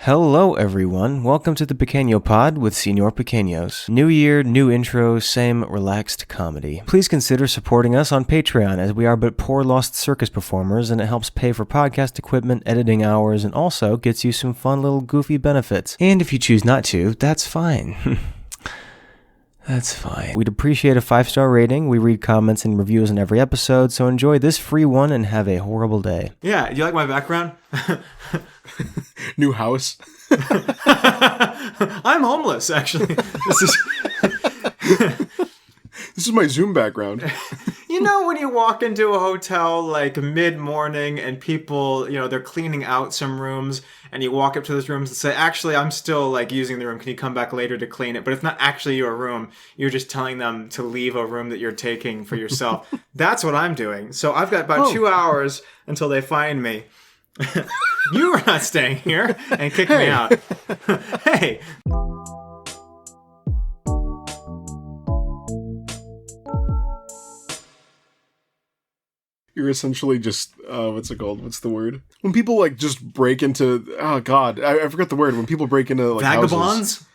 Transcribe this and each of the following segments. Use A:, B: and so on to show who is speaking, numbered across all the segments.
A: Hello everyone, welcome to the Pequeno pod with Señor Pequeños. New year, new intro, same relaxed comedy. Please consider supporting us on Patreon as we are but poor lost circus performers and it helps pay for podcast equipment, editing hours, and also gets you some fun little goofy benefits. And if you choose not to, that's fine. That's fine. We'd appreciate a 5-star rating. We read comments and reviews in every episode, so enjoy this free one and have a horrible day.
B: Yeah, you like my background?
C: New house.
B: I'm homeless, actually.
C: This is my Zoom background.
B: You know when you walk into a hotel like mid-morning and people, they're cleaning out some rooms and you walk up to those rooms and say, actually, I'm still like using the room. Can you come back later to clean it? But it's not actually your room. You're just telling them to leave a room that you're taking for yourself. That's what I'm doing. So I've got about 2 hours until they find me. You are not staying here and kick me out. Hey.
C: You're essentially just, what's it called? What's the word? When people, like, just break into, oh, God, I forgot the word. When people break into, like,
B: vagabonds?
C: Houses.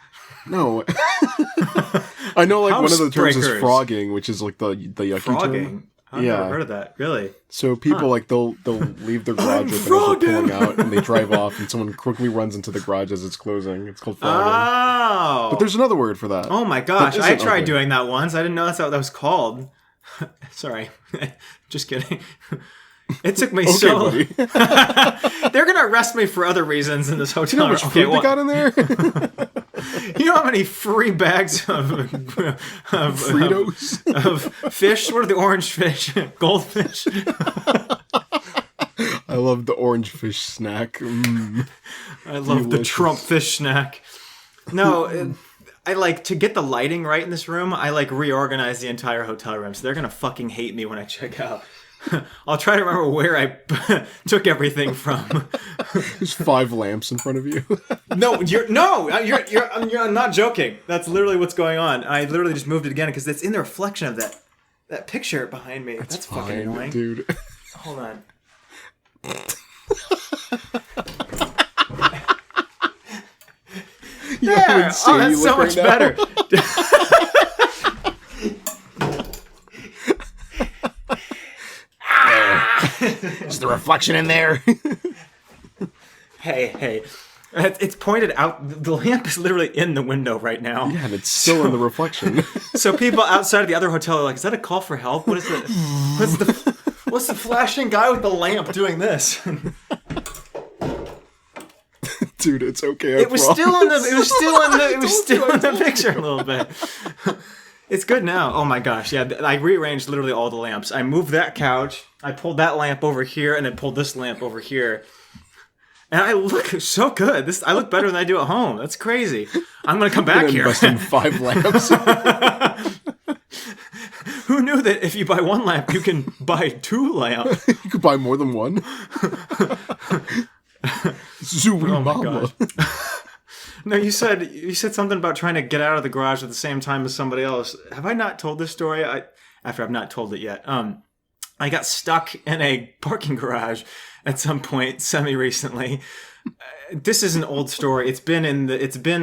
C: No. I know, like, one of the terms is frogging, which is, like, the yucky
B: frogging?
C: term.
B: I've never heard of that. Really?
C: So people, like, they'll leave their garage open as they're pulling out, and they drive off, and someone quickly runs into the garage as it's closing. It's called frogging.
B: Oh!
C: But there's another word for that.
B: Oh, my gosh. I tried doing that once. I didn't know that's what that was called. Sorry. Just kidding. It took me so...
C: Buddy.
B: They're going to arrest me for other reasons in this hotel.
C: You know how much food they got in there?
B: You know how many free bags of
C: Fritos?
B: Of fish? What are the orange fish? Goldfish?
C: I love the orange fish snack.
B: I love the Trump fish snack. No, I like to get the lighting right in this room. I like reorganize the entire hotel room, so they're gonna fucking hate me when I check out. I'll try to remember where I took everything from.
C: There's 5 lamps in front of you.
B: You're not joking. That's literally what's going on. I literally just moved it again because it's in the reflection of that picture behind me. That's fucking annoying,
C: dude.
B: Hold on. Yeah, oh, that's so much better.
C: Is the reflection in there?
B: Hey. It's pointed out. The lamp is literally in the window right now.
C: Yeah, and it's still in the reflection.
B: So people outside of the other hotel are like, is that a call for help? What is it? What's the flashing guy with the lamp doing this?
C: Dude, it's okay.
B: It was still in the picture a little bit. It's good now. Oh my gosh, yeah. I rearranged literally all the lamps. I moved that couch. I pulled that lamp over here, and then pulled this lamp over here. And I look so good. I look better than I do at home. That's crazy. I'm gonna come back here.
C: Invest in 5 lamps.
B: Who knew that if you buy 1 lamp, you can buy 2 lamps?
C: You could buy more than 1.
B: Oh my gosh. No, you said something about trying to get out of the garage at the same time as somebody else. Have I not told this story? After I've not told it yet. I got stuck in a parking garage at some point semi-recently. This is an old story. It's been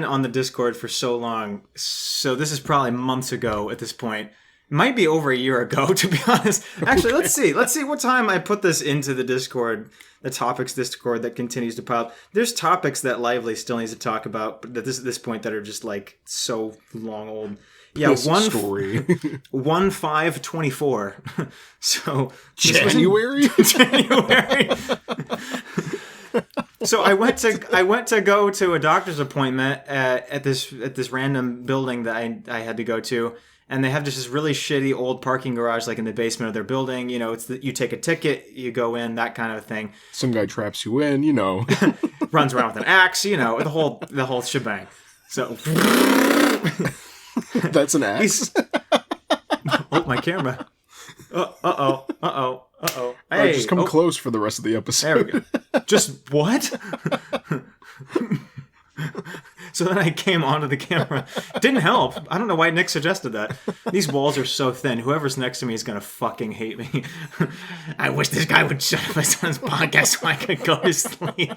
B: on the Discord for so long. So this is probably months ago at this point. It might be over a year ago, to be honest. Actually, let's see what time I put this into the Discord, the topics Discord that continues to pile up. There's topics that Lively still needs to talk about, but at this point that are just like so long old. Yeah,
C: story.
B: 1/5/24. So
C: January.
B: January. So I went to go to a doctor's appointment at this random building that I had to go to. And they have just this really shitty old parking garage, like in the basement of their building. You take a ticket, you go in, that kind of thing.
C: Some guy traps you in,
B: runs around with an axe, the whole shebang. So
C: that's an axe.
B: Oh, my camera. Uh-oh.
C: Hey, just come close for the rest of the episode.
B: There we go. Just what? So then I came onto the camera. Didn't help. I don't know why Nick suggested that. These walls are so thin. Whoever's next to me is going to fucking hate me. I wish this guy would shut up on his podcast so I could go to sleep.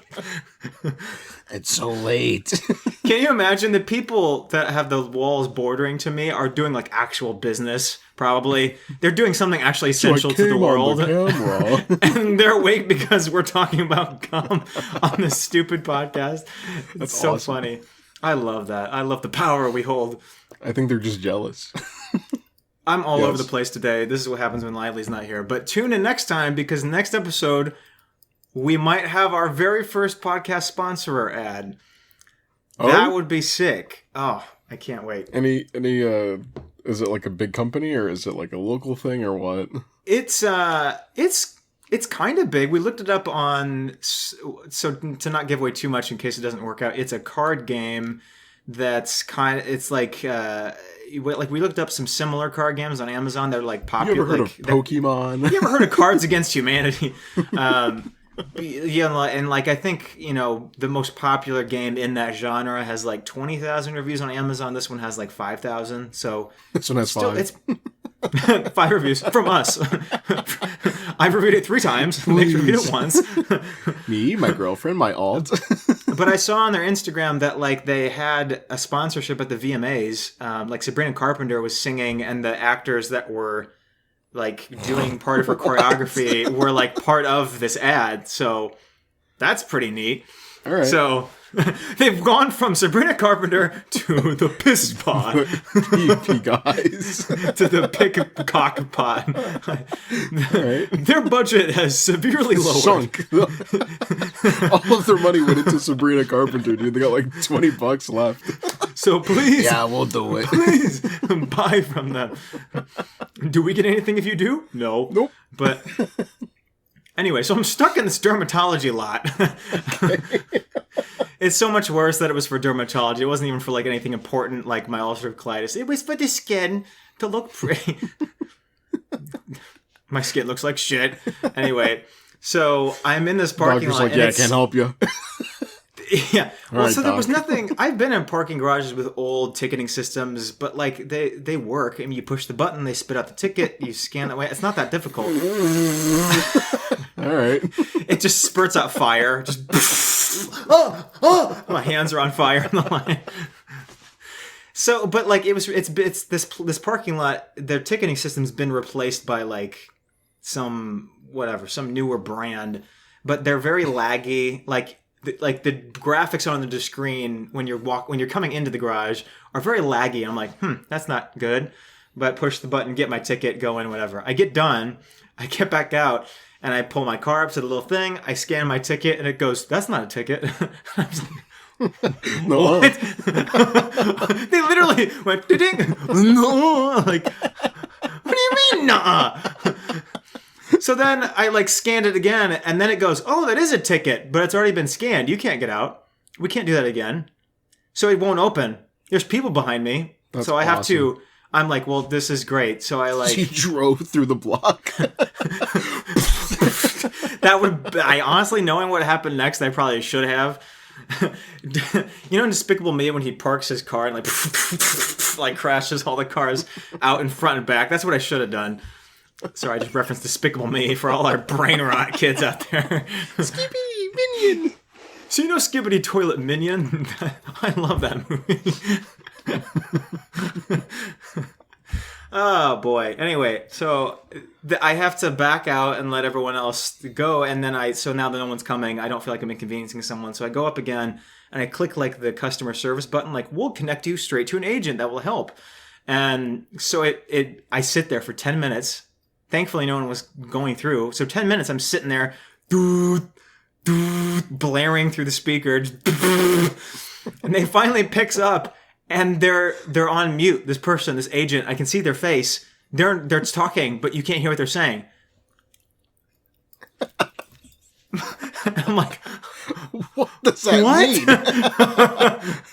C: It's so late.
B: Can you imagine the people that have the walls bordering to me are doing like actual business? Probably. They're doing something actually essential to the world. And they're awake because we're talking about gum on this stupid podcast. It's so awesome. Funny. I love that. I love the power we hold.
C: I think they're just jealous.
B: I'm all over the place today. This is what happens when Lively's not here. But tune in next time because next episode, we might have our very first podcast sponsorer ad. Oh? That would be sick. Oh, I can't wait.
C: Any is it like a big company or is it like a local thing or what?
B: It's kind of big. We looked it up on, so to not give away too much in case it doesn't work out. It's a card game that's it's like we looked up some similar card games on Amazon. They're like popular.
C: You ever heard of Pokemon?
B: You ever heard of Cards Against Humanity? Yeah, and like I think the most popular game in that genre has like 20,000 reviews on Amazon. This one has like 5,000. So
C: this one has 5.
B: It's 5 reviews from us. I've reviewed it 3 times. Nick's reviewed it once.
C: Me, my girlfriend, my alt.
B: But I saw on their Instagram that like they had a sponsorship at the VMAs. Like Sabrina Carpenter was singing, and the actors that were like doing part of her choreography were like part of this ad. So that's pretty neat.
C: All right.
B: So they've gone from Sabrina Carpenter to the Piss Pod.
C: EP guys.
B: To the Pick Cock Pod. Right. Their budget has severely lowered.
C: Sunk. All of their money went into Sabrina Carpenter, dude. They got like $20 left.
B: So please.
C: Yeah, we'll do it.
B: Please buy from them. Do we get anything if you do? No.
C: Nope.
B: But anyway, so I'm stuck in this dermatology lot. It's so much worse that it was for dermatology. It wasn't even for like anything important like my ulcerative colitis. It was for the skin to look pretty. My skin looks like shit. Anyway, so I'm in this parking lot.
C: Like, yeah, I can't help you.
B: Yeah. Well,
C: right,
B: so there was nothing. I've been in parking garages with old ticketing systems, but like they work. I mean, you push the button, they spit out the ticket, you scan that way. It's not that difficult.
C: All right.
B: It just spurts out fire. Just my hands are on fire in the line. So, but like it's this parking lot. Their ticketing system's been replaced by like some newer brand, but they're very laggy. Like the graphics on the screen when you're coming into the garage are very laggy. I'm like, that's not good. But push the button, get my ticket, go in, whatever. I get done, I get back out, and I pull my car up to the little thing. I scan my ticket, and it goes, "That's not a ticket." I was like,
C: no.
B: What? They literally went, "Ding!" No, like, what do you mean, nah? So then I like scanned it again, and then it goes, "Oh, that is a ticket, but it's already been scanned. You can't get out. We can't do that again." So it won't open. There's people behind me, so I have to. I'm like, well, this is great. So I like.
C: She drove through the block.
B: I honestly, knowing what happened next, I probably should have. You know in Despicable Me when he parks his car and like crashes all the cars out in front and back? That's what I should have done. Sorry, I just referenced Despicable Me for all our brain rot kids out there.
C: Skippy Minion.
B: So you know Skibbity Toilet Minion? I love that movie. Oh boy. Anyway, so I have to back out and let everyone else go, and then so now that no one's coming, I don't feel like I'm inconveniencing someone. So I go up again and I click like the customer service button, like we'll connect you straight to an agent that will help. And so I sit there for 10 minutes. Thankfully, no one was going through. So 10 minutes, I'm sitting there, blaring through the speaker, and they finally picks up. And they're on mute. This person, this agent, I can see their face. They're talking, but you can't hear what they're saying. I'm like,
C: what does that mean?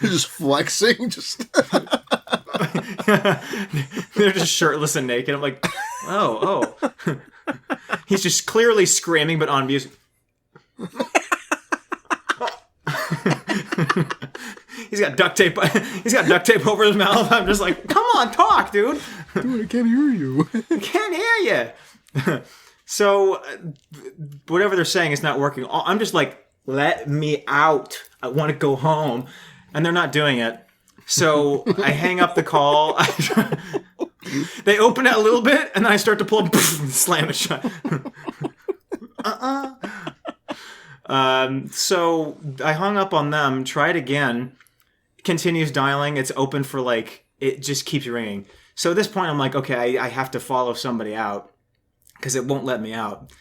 C: You're just flexing,
B: They're just shirtless and naked. I'm like, oh. He's just clearly screaming, but on music. he's got duct tape. He's got duct tape over his mouth. I'm just like, come on, talk, dude.
C: Dude, I can't hear you.
B: I can't hear you. So whatever they're saying is not working. I'm just like, let me out. I want to go home. And they're not doing it. So I hang up the call. They open it a little bit, and then I start to pull and slam it shut. So I hung up on them, tried again, continues dialing. It's open for like, it just keeps ringing. So at this point, I'm like, okay, I have to follow somebody out because it won't let me out.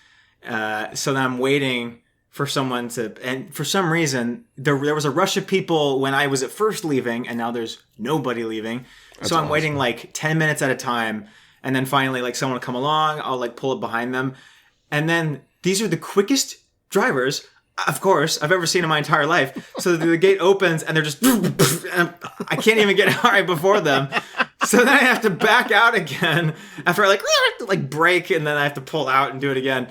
B: So then I'm waiting for someone to, and for some reason, there was a rush of people when I was at first leaving, and now there's nobody leaving.
C: That's
B: so I'm
C: awesome.
B: waiting like 10 minutes at a time, and then finally like someone will come along, I'll like pull it behind them. And then these are the quickest drivers, of course, I've ever seen in my entire life. So the gate opens, and they're just, and I can't even get out right before them. So then I have to back out again after I like brake, and then I have to pull out and do it again.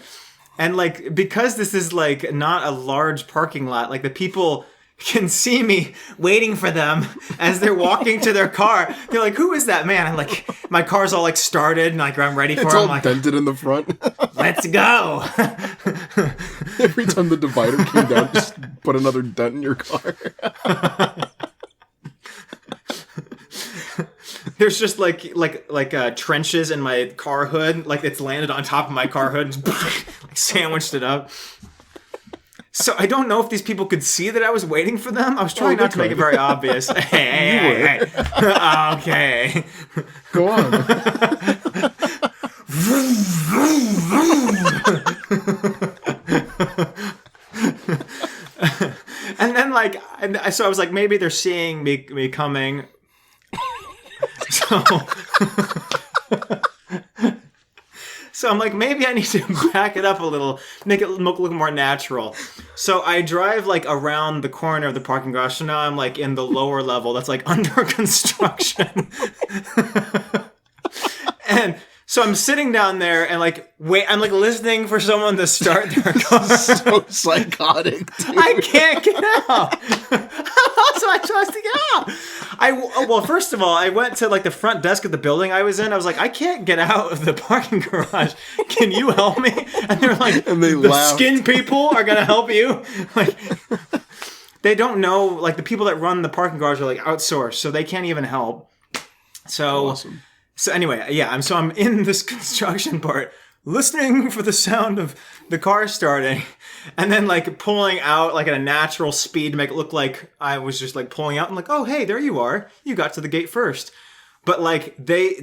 B: And like, because this is like not a large parking lot, like the people can see me waiting for them as they're walking to their car. They're like, who is that man? I'm like, my car's all like started and like I'm ready for
C: It's
B: him.
C: all
B: Like,
C: dented in the front.
B: let's go.
C: Every time the divider came down, just put another dent in your car.
B: There's just like trenches in my car hood, like it's landed on top of my car hood, and like sandwiched it up. So I don't know if these people could see that I was waiting for them. I was trying not to make it very obvious. Hey. Okay.
C: Go on.
B: And then so I was like, maybe they're seeing me coming. So I'm like, maybe I need to back it up a little, make it look more natural. So I drive like around the corner of the parking garage. So now I'm like in the lower level that's like under construction. And so I'm sitting down there and like, I'm like listening for someone to start their car.
C: So psychotic, dude.
B: I can't get out. How else am I supposed to get out? Well, first of all, I went to like the front desk of the building I was in. I was like, I can't get out of the parking garage. Can you help me? And they're like,
C: And they
B: the
C: laughed.
B: skin people are gonna help you. Like, they don't know. Like the people that run the parking garage are like outsourced, so they can't even help. So.
C: Awesome.
B: So anyway, yeah, I'm in this construction part, listening for the sound of the car starting, and then like pulling out like at a natural speed to make it look like I was just like pulling out. I'm like, oh hey, there you are. You got to the gate first. But like they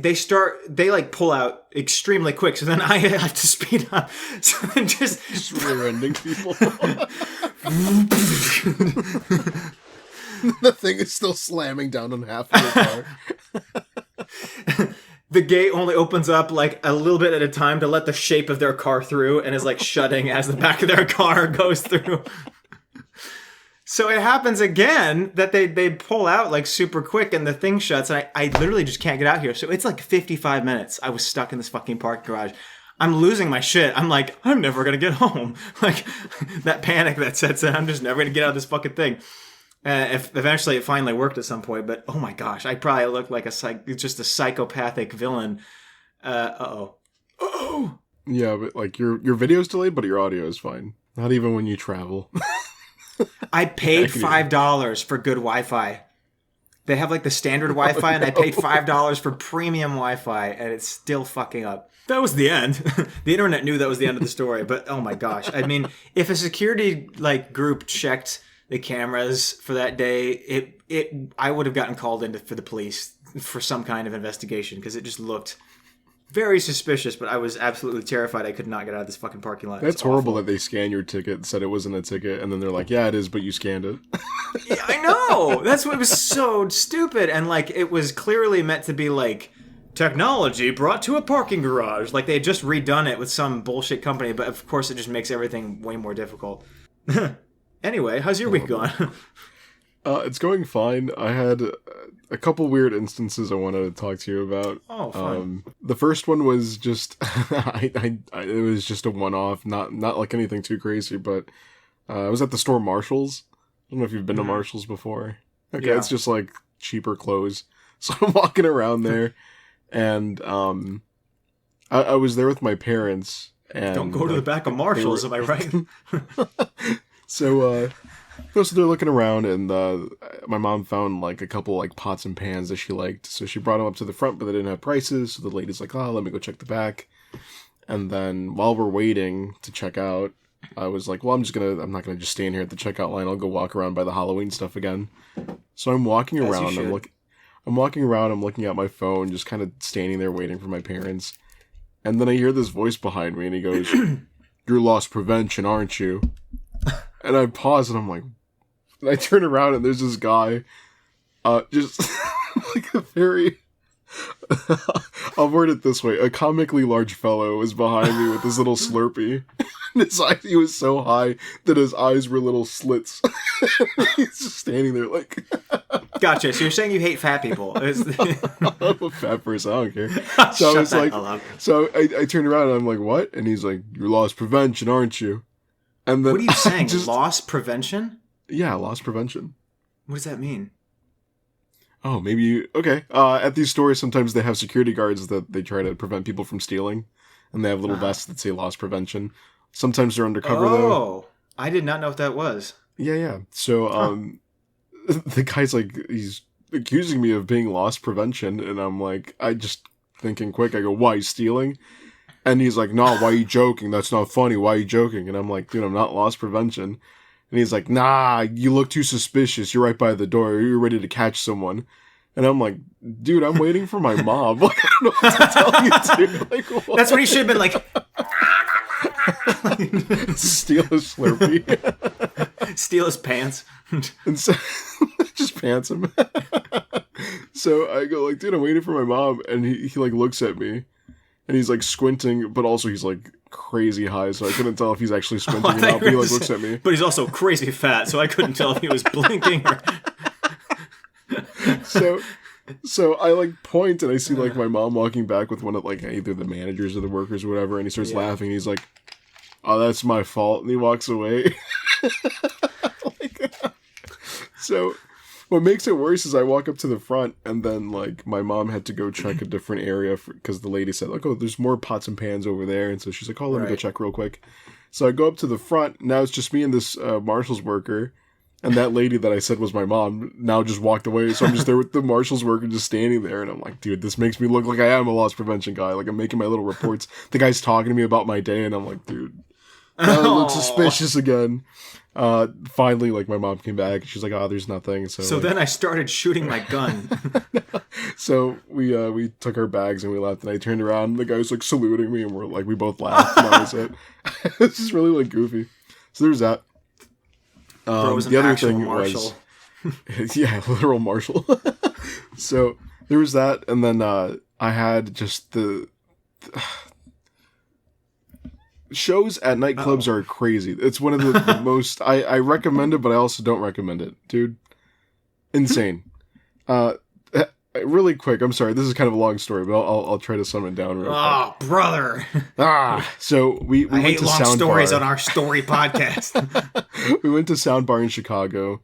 B: like pull out extremely quick, so then I have to speed up. So then just
C: rear-ending people. The thing is still slamming down on half of the car.
B: The gate only opens up like a little bit at a time to let the shape of their car through, and is like shutting as the back of their car goes through. So it happens again that they pull out like super quick and the thing shuts, and I literally just can't get out here. So it's like 55 minutes I was stuck in this fucking parking garage. I'm losing my shit. I'm like, I'm never going to get home. Like that panic that sets in, I'm just never going to get out of this fucking thing. If eventually it finally worked at some point, but oh my gosh, I probably look like just a psychopathic villain. Uh-oh.
C: Yeah, but like your video's delayed, but your audio is fine. Not even when you travel.
B: I paid $5 for good Wi-Fi. They have like the standard Wi-Fi, and I paid $5 for premium Wi-Fi, and it's still fucking up. That was the end. The internet knew that was the end of the story, but oh my gosh. I mean, if a security like group checked the cameras for that day, I would have gotten called in for the police for some kind of investigation, because it just looked very suspicious, but I was absolutely terrified I could not get out of this fucking parking lot.
C: That's horrible that they scanned your ticket, said it wasn't a ticket, and then they're like, yeah, it is, but you scanned it.
B: Yeah, I know! That's what was so stupid, and like, it was clearly meant to be like, technology brought to a parking garage. Like, they had just redone it with some bullshit company, but of course it just makes everything way more difficult. Anyway, how's your week going?
C: It's going fine. I had a couple weird instances I wanted to talk to you about.
B: Oh, fun.
C: The first one was just, it was just a one-off, not like anything too crazy, but I was at the store Marshall's. I don't know if you've been to Marshall's before. Okay,
B: Yeah.
C: it's just like cheaper clothes. So I'm walking around there, and I was there with my parents. And
B: Don't go to the back of Marshall's, am I right?
C: So they're looking around, and my mom found like a couple like pots and pans that she liked. So she brought them up to the front, but they didn't have prices. So the lady's like, "Oh, let me go check the back." And then while we're waiting to check out, I was like, "Well, I'm not gonna just stand here at the checkout line. I'll go walk around by the Halloween stuff again." So I'm walking around. I'm walking around. I'm looking at my phone, just kind of standing there waiting for my parents. And then I hear this voice behind me, and he goes, "You're loss prevention, aren't you?" And I pause, and I'm like, and I turn around, and there's this guy, just like a very, I'll word it this way, a comically large fellow was behind me with his little Slurpee. And he was so high that his eyes were little slits. He's just standing there like...
B: Gotcha. So you're saying you hate fat people.
C: I'm a fat person, I don't care. So
B: Shut
C: I was
B: the
C: like,
B: hell up.
C: so I turned around and I'm like, what? And he's like, "You're loss prevention, aren't you?" And then
B: What are you saying? Loss prevention?
C: Yeah, loss prevention.
B: What does that mean?
C: Oh, maybe you... Okay. At these stores, sometimes they have security guards that they try to prevent people from stealing. And they have little vests that say loss prevention. Sometimes they're undercover, though.
B: Oh, I did not know what that was.
C: Yeah. So, the guy's like, he's accusing me of being loss prevention. And I'm like, I just thinking quick. I go, "Why, stealing?" And he's like, "No, why are you joking? That's not funny. Why are you joking?" And I'm like, "Dude, I'm not loss prevention." And he's like, "Nah, you look too suspicious. You're right by the door. You're ready to catch someone." And I'm like, "Dude, I'm waiting for my mom." Like, I don't know what to tell you, dude. Like, what?
B: That's what he should have been like.
C: Steal his Slurpee.
B: Steal his pants.
C: And so, just pants him. So I go like, "Dude, I'm waiting for my mom." And he like looks at me. And he's like squinting, but also he's like crazy high, so I couldn't tell if he's actually squinting or not. But he like looks at me.
B: But he's also crazy fat, so I couldn't tell if he was blinking or...
C: So I like point, and I see like my mom walking back with one of like either the managers or the workers or whatever, and he starts laughing. And he's like, "Oh, that's my fault," and he walks away. So what makes it worse is I walk up to the front, and then like my mom had to go check a different area because the lady said like, "Oh, there's more pots and pans over there," and so she's like, "Oh, let me go check real quick." So I go up to the front. Now it's just me and this Marshall's worker. And that lady that I said was my mom now just walked away. So I'm just there with the Marshall's worker just standing there. And I'm like, dude, this makes me look like I am a loss prevention guy. Like, I'm making my little reports. The guy's talking to me about my day. And I'm like, dude, I look suspicious again. Finally, like, my mom came back. And she's like, "Oh, there's nothing." So like,
B: then I started shooting my gun.
C: So we took our bags and we left. And I turned around. And the guy was, like, saluting me. And we both laughed. And that was it. It's just really, like, goofy. So there's that. The other thing Marshall. was, yeah, literal Marshall. So there was that, and then I had just the shows at nightclubs are crazy. It's one of the most. I recommend it, but I also don't recommend it, dude. Insane. Really quick. I'm sorry. This is kind of a long story, but I'll try to sum it down real quick.
B: Oh, brother.
C: So we
B: I
C: went
B: hate
C: to
B: long
C: Sound
B: stories
C: Bar.
B: on our story podcast.
C: We went to Sound Bar in Chicago,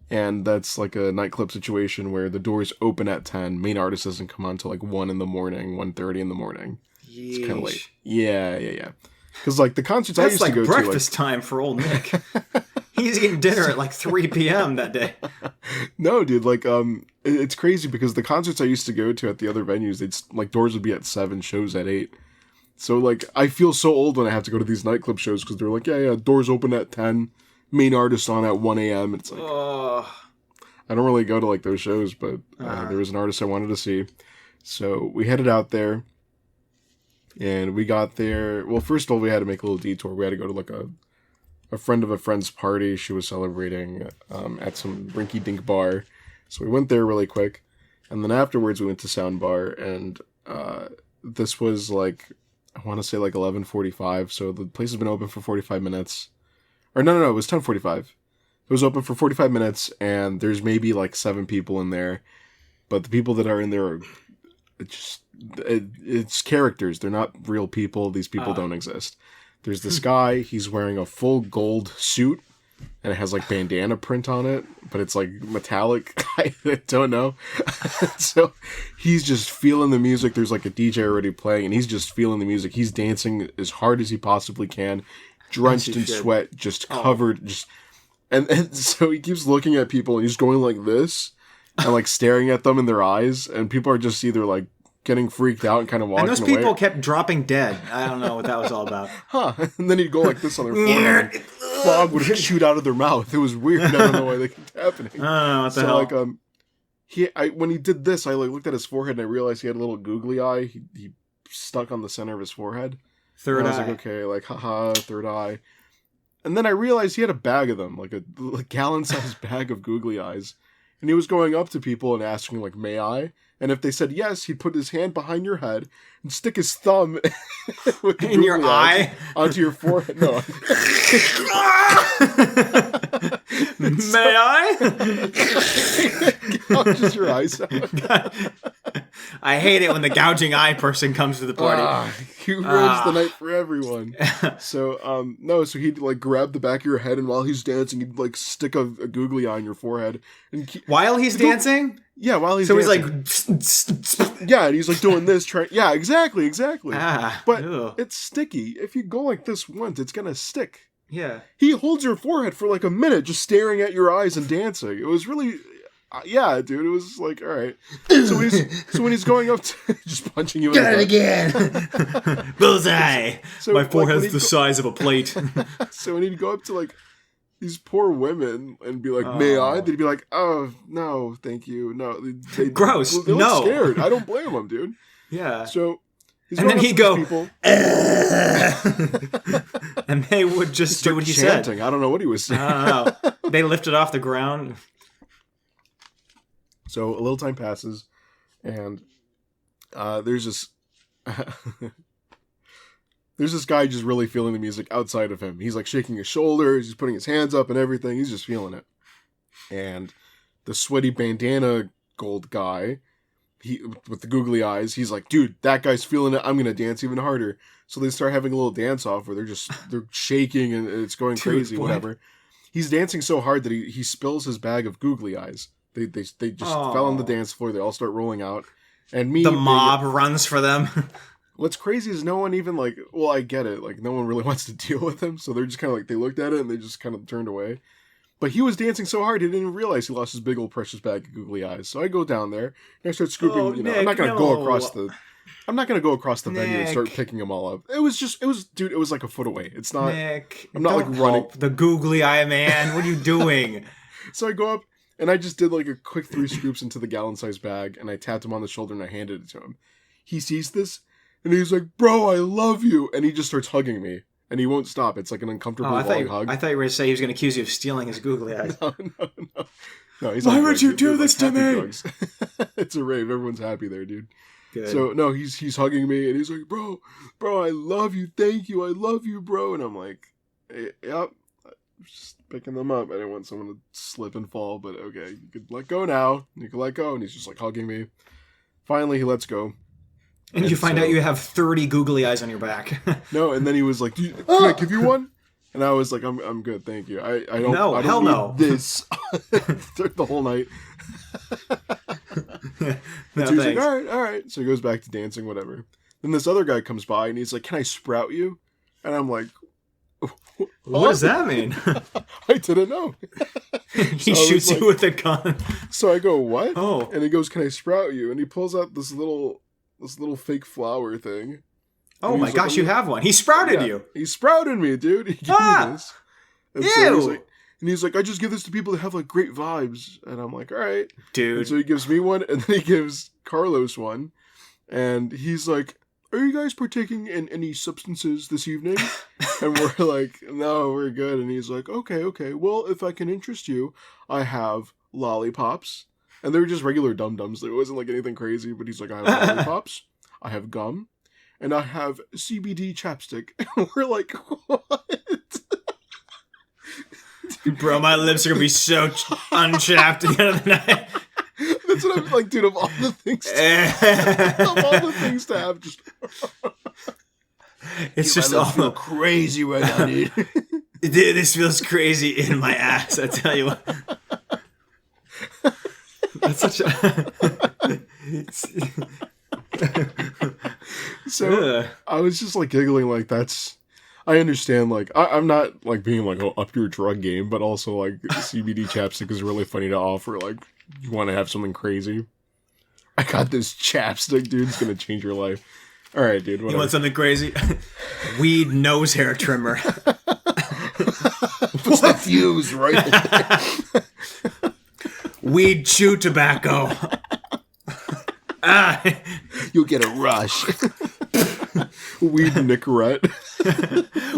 C: and that's like a nightclub situation where the doors open at 10. Main artist doesn't come on till like 1 in the morning, 1:30 in the morning.
B: Yeesh.
C: It's kind of late. Yeah. Because like the concerts I
B: That's
C: used
B: like
C: to go
B: breakfast time for old Nick. He's eating dinner at like 3 p.m. that day.
C: No, dude, like it's crazy because the concerts I used to go to at the other venues, they'd like doors would be at 7, shows at 8. So like I feel so old when I have to go to these nightclub shows because they're like, yeah, doors open at 10, main artist on at 1 a.m. It's like I don't really go to like those shows, but there was an artist I wanted to see, so we headed out there. And we got there. Well, first of all, we had to make a little detour. We had to go to like a friend of a friend's party. She was celebrating at some rinky-dink bar. So we went there really quick. And then afterwards, we went to Sound Bar. And this was like, I want to say like 11:45. So the place has been open for 45 minutes. Or no, it was 10:45. It was open for 45 minutes. And there's maybe like 7 people in there. But the people that are in there are just... It's characters. They're not real people. These people don't exist. There's this guy. He's wearing a full gold suit and it has like bandana print on it, but it's like metallic. I don't know. So he's just feeling the music. There's like a DJ already playing, and he's just feeling the music. He's dancing as hard as he possibly can, drenched in sweat, just covered, and so he keeps looking at people, and he's going like this, and like staring at them in their eyes, and people are just either like getting freaked out and kind of walking away.
B: And those people kept dropping dead. I don't know what that was all about.
C: And then he'd go like this on their forehead. And fog would shoot out of their mouth. It was weird. I don't know why that kept happening.
B: I don't know what the hell.
C: Like, when he did this, I like looked at his forehead and I realized he had a little googly eye. He stuck on the center of his forehead.
B: Third eye.
C: I was like, okay, like, haha, third eye. And then I realized he had a bag of them, like a gallon-sized bag of googly eyes. And he was going up to people and asking, like, may I? And if they said yes, he'd put his hand behind your head and stick his thumb with
B: in your eye
C: onto your forehead. No.
B: May I?
C: Gouges your eyes out.
B: I hate it when the gouging eye person comes to the party.
C: He ruins the night for everyone. So, so he'd like grab the back of your head, and while he's dancing, he'd like stick a googly eye on your forehead. And
B: while he's dancing?
C: Yeah, while he's dancing.
B: He's like...
C: Yeah, and he's like doing this. Yeah, exactly. But
B: ew.
C: it's sticky. If you go like this once, it's gonna stick.
B: Yeah.
C: He holds your forehead for like a minute, just staring at your eyes and dancing. It was really... yeah, dude, it was like, all right. So when he's going up to just punching you in the
B: gut. Again. Bullseye. So, my forehead's the size of a plate.
C: So when he'd go up to like these poor women and be like, may I? They'd be like, oh, no, thank you. No. They
B: gross.
C: They look scared. I don't blame them, dude.
B: Yeah.
C: So
B: and then he'd go, and they would just do what he
C: chanting.
B: said.
C: I don't know what he was saying.
B: I don't know. They lifted off the ground.
C: So a little time passes, and there's this there's this guy just really feeling the music outside of him. He's like shaking his shoulders, he's putting his hands up and everything. He's just feeling it. And the sweaty bandana gold guy, he with the googly eyes, he's like, dude, that guy's feeling it. I'm gonna dance even harder. So they start having a little dance off where they're shaking and it's going crazy, whatever. He's dancing so hard that he spills his bag of googly eyes. They just fell on the dance floor. They all start rolling out, and the
B: mob runs for them.
C: What's crazy is no one even like. Well, I get it. Like no one really wants to deal with him, so they're just kind of like they looked at it and they just kind of turned away. But he was dancing so hard he didn't even realize he lost his big old precious bag of googly eyes. So I go down there and I start scooping.
B: Nick,
C: I'm not gonna go across the. I'm not gonna go across the venue and start picking them all up. It was like a foot away. It's not.
B: Nick,
C: I'm not like running.
B: The googly eye man. What are you doing?
C: So I go up. And I just did like a quick 3 scoops into the gallon-sized bag, and I tapped him on the shoulder and I handed it to him. He sees this, and he's like, bro, I love you. And he just starts hugging me, and he won't stop. It's like an uncomfortable long hug.
B: I thought you were going to say he was going to accuse you of stealing his googly eyes.
C: No, he's
B: why would you do this to me?
C: It's a rave. Everyone's happy there, dude.
B: Good.
C: So, no, he's hugging me, and he's like, bro, I love you. Thank you. I love you, bro. And I'm like, hey, yep. Just picking them up. I didn't want someone to slip and fall, but okay, you could let go now. You can let go. And he's just like hugging me. Finally, he lets go.
B: And you find out you have 30 googly eyes on your back.
C: No, and then he was like, can I give you one? And I was like, I'm good, thank you. I don't need this the whole night.
B: No,
C: so he's like, all right. So he goes back to dancing, whatever. Then this other guy comes by and he's like, can I sprout you? And I'm like,
B: what does that mean?
C: I didn't know.
B: He shoots you with a gun.
C: So I go, what?
B: Oh.
C: And he goes, can I sprout you? And he pulls out this little fake flower thing.
B: Oh my gosh, you have one. He sprouted you.
C: He sprouted me, dude. He gave me this. And
B: ew.
C: So he's like, I just give this to people that have like great vibes. And I'm like, all right.
B: Dude.
C: And so he gives me one, and then he gives Carlos one. And he's like, are you guys partaking in any substances this evening? And we're like, no, we're good. And he's like, okay. Well, if I can interest you, I have lollipops. And they were just regular dum-dums. It wasn't like anything crazy, but he's like, I have lollipops, I have gum, and I have CBD chapstick. And we're like, what?
B: Bro, my lips are going to be so unchapped at the end of the night.
C: That's what I'm like, dude, of all the things to have, just...
B: It's just all
C: feel crazy right now, dude.
B: Dude, this feels crazy in my ass, I tell you what. That's such a...
C: So I was just like giggling, like I understand, like I'm not like being like, oh, up your drug game, but also like CBD chapstick is really funny to offer. Like you want to have something crazy. I got this chapstick, dude. It's gonna change your life. All right, dude. Whatever.
B: You want something crazy? Weed nose hair trimmer.
C: What's the fuse, right?
B: Weed chew tobacco.
C: You'll get a rush. Weed Nicorette.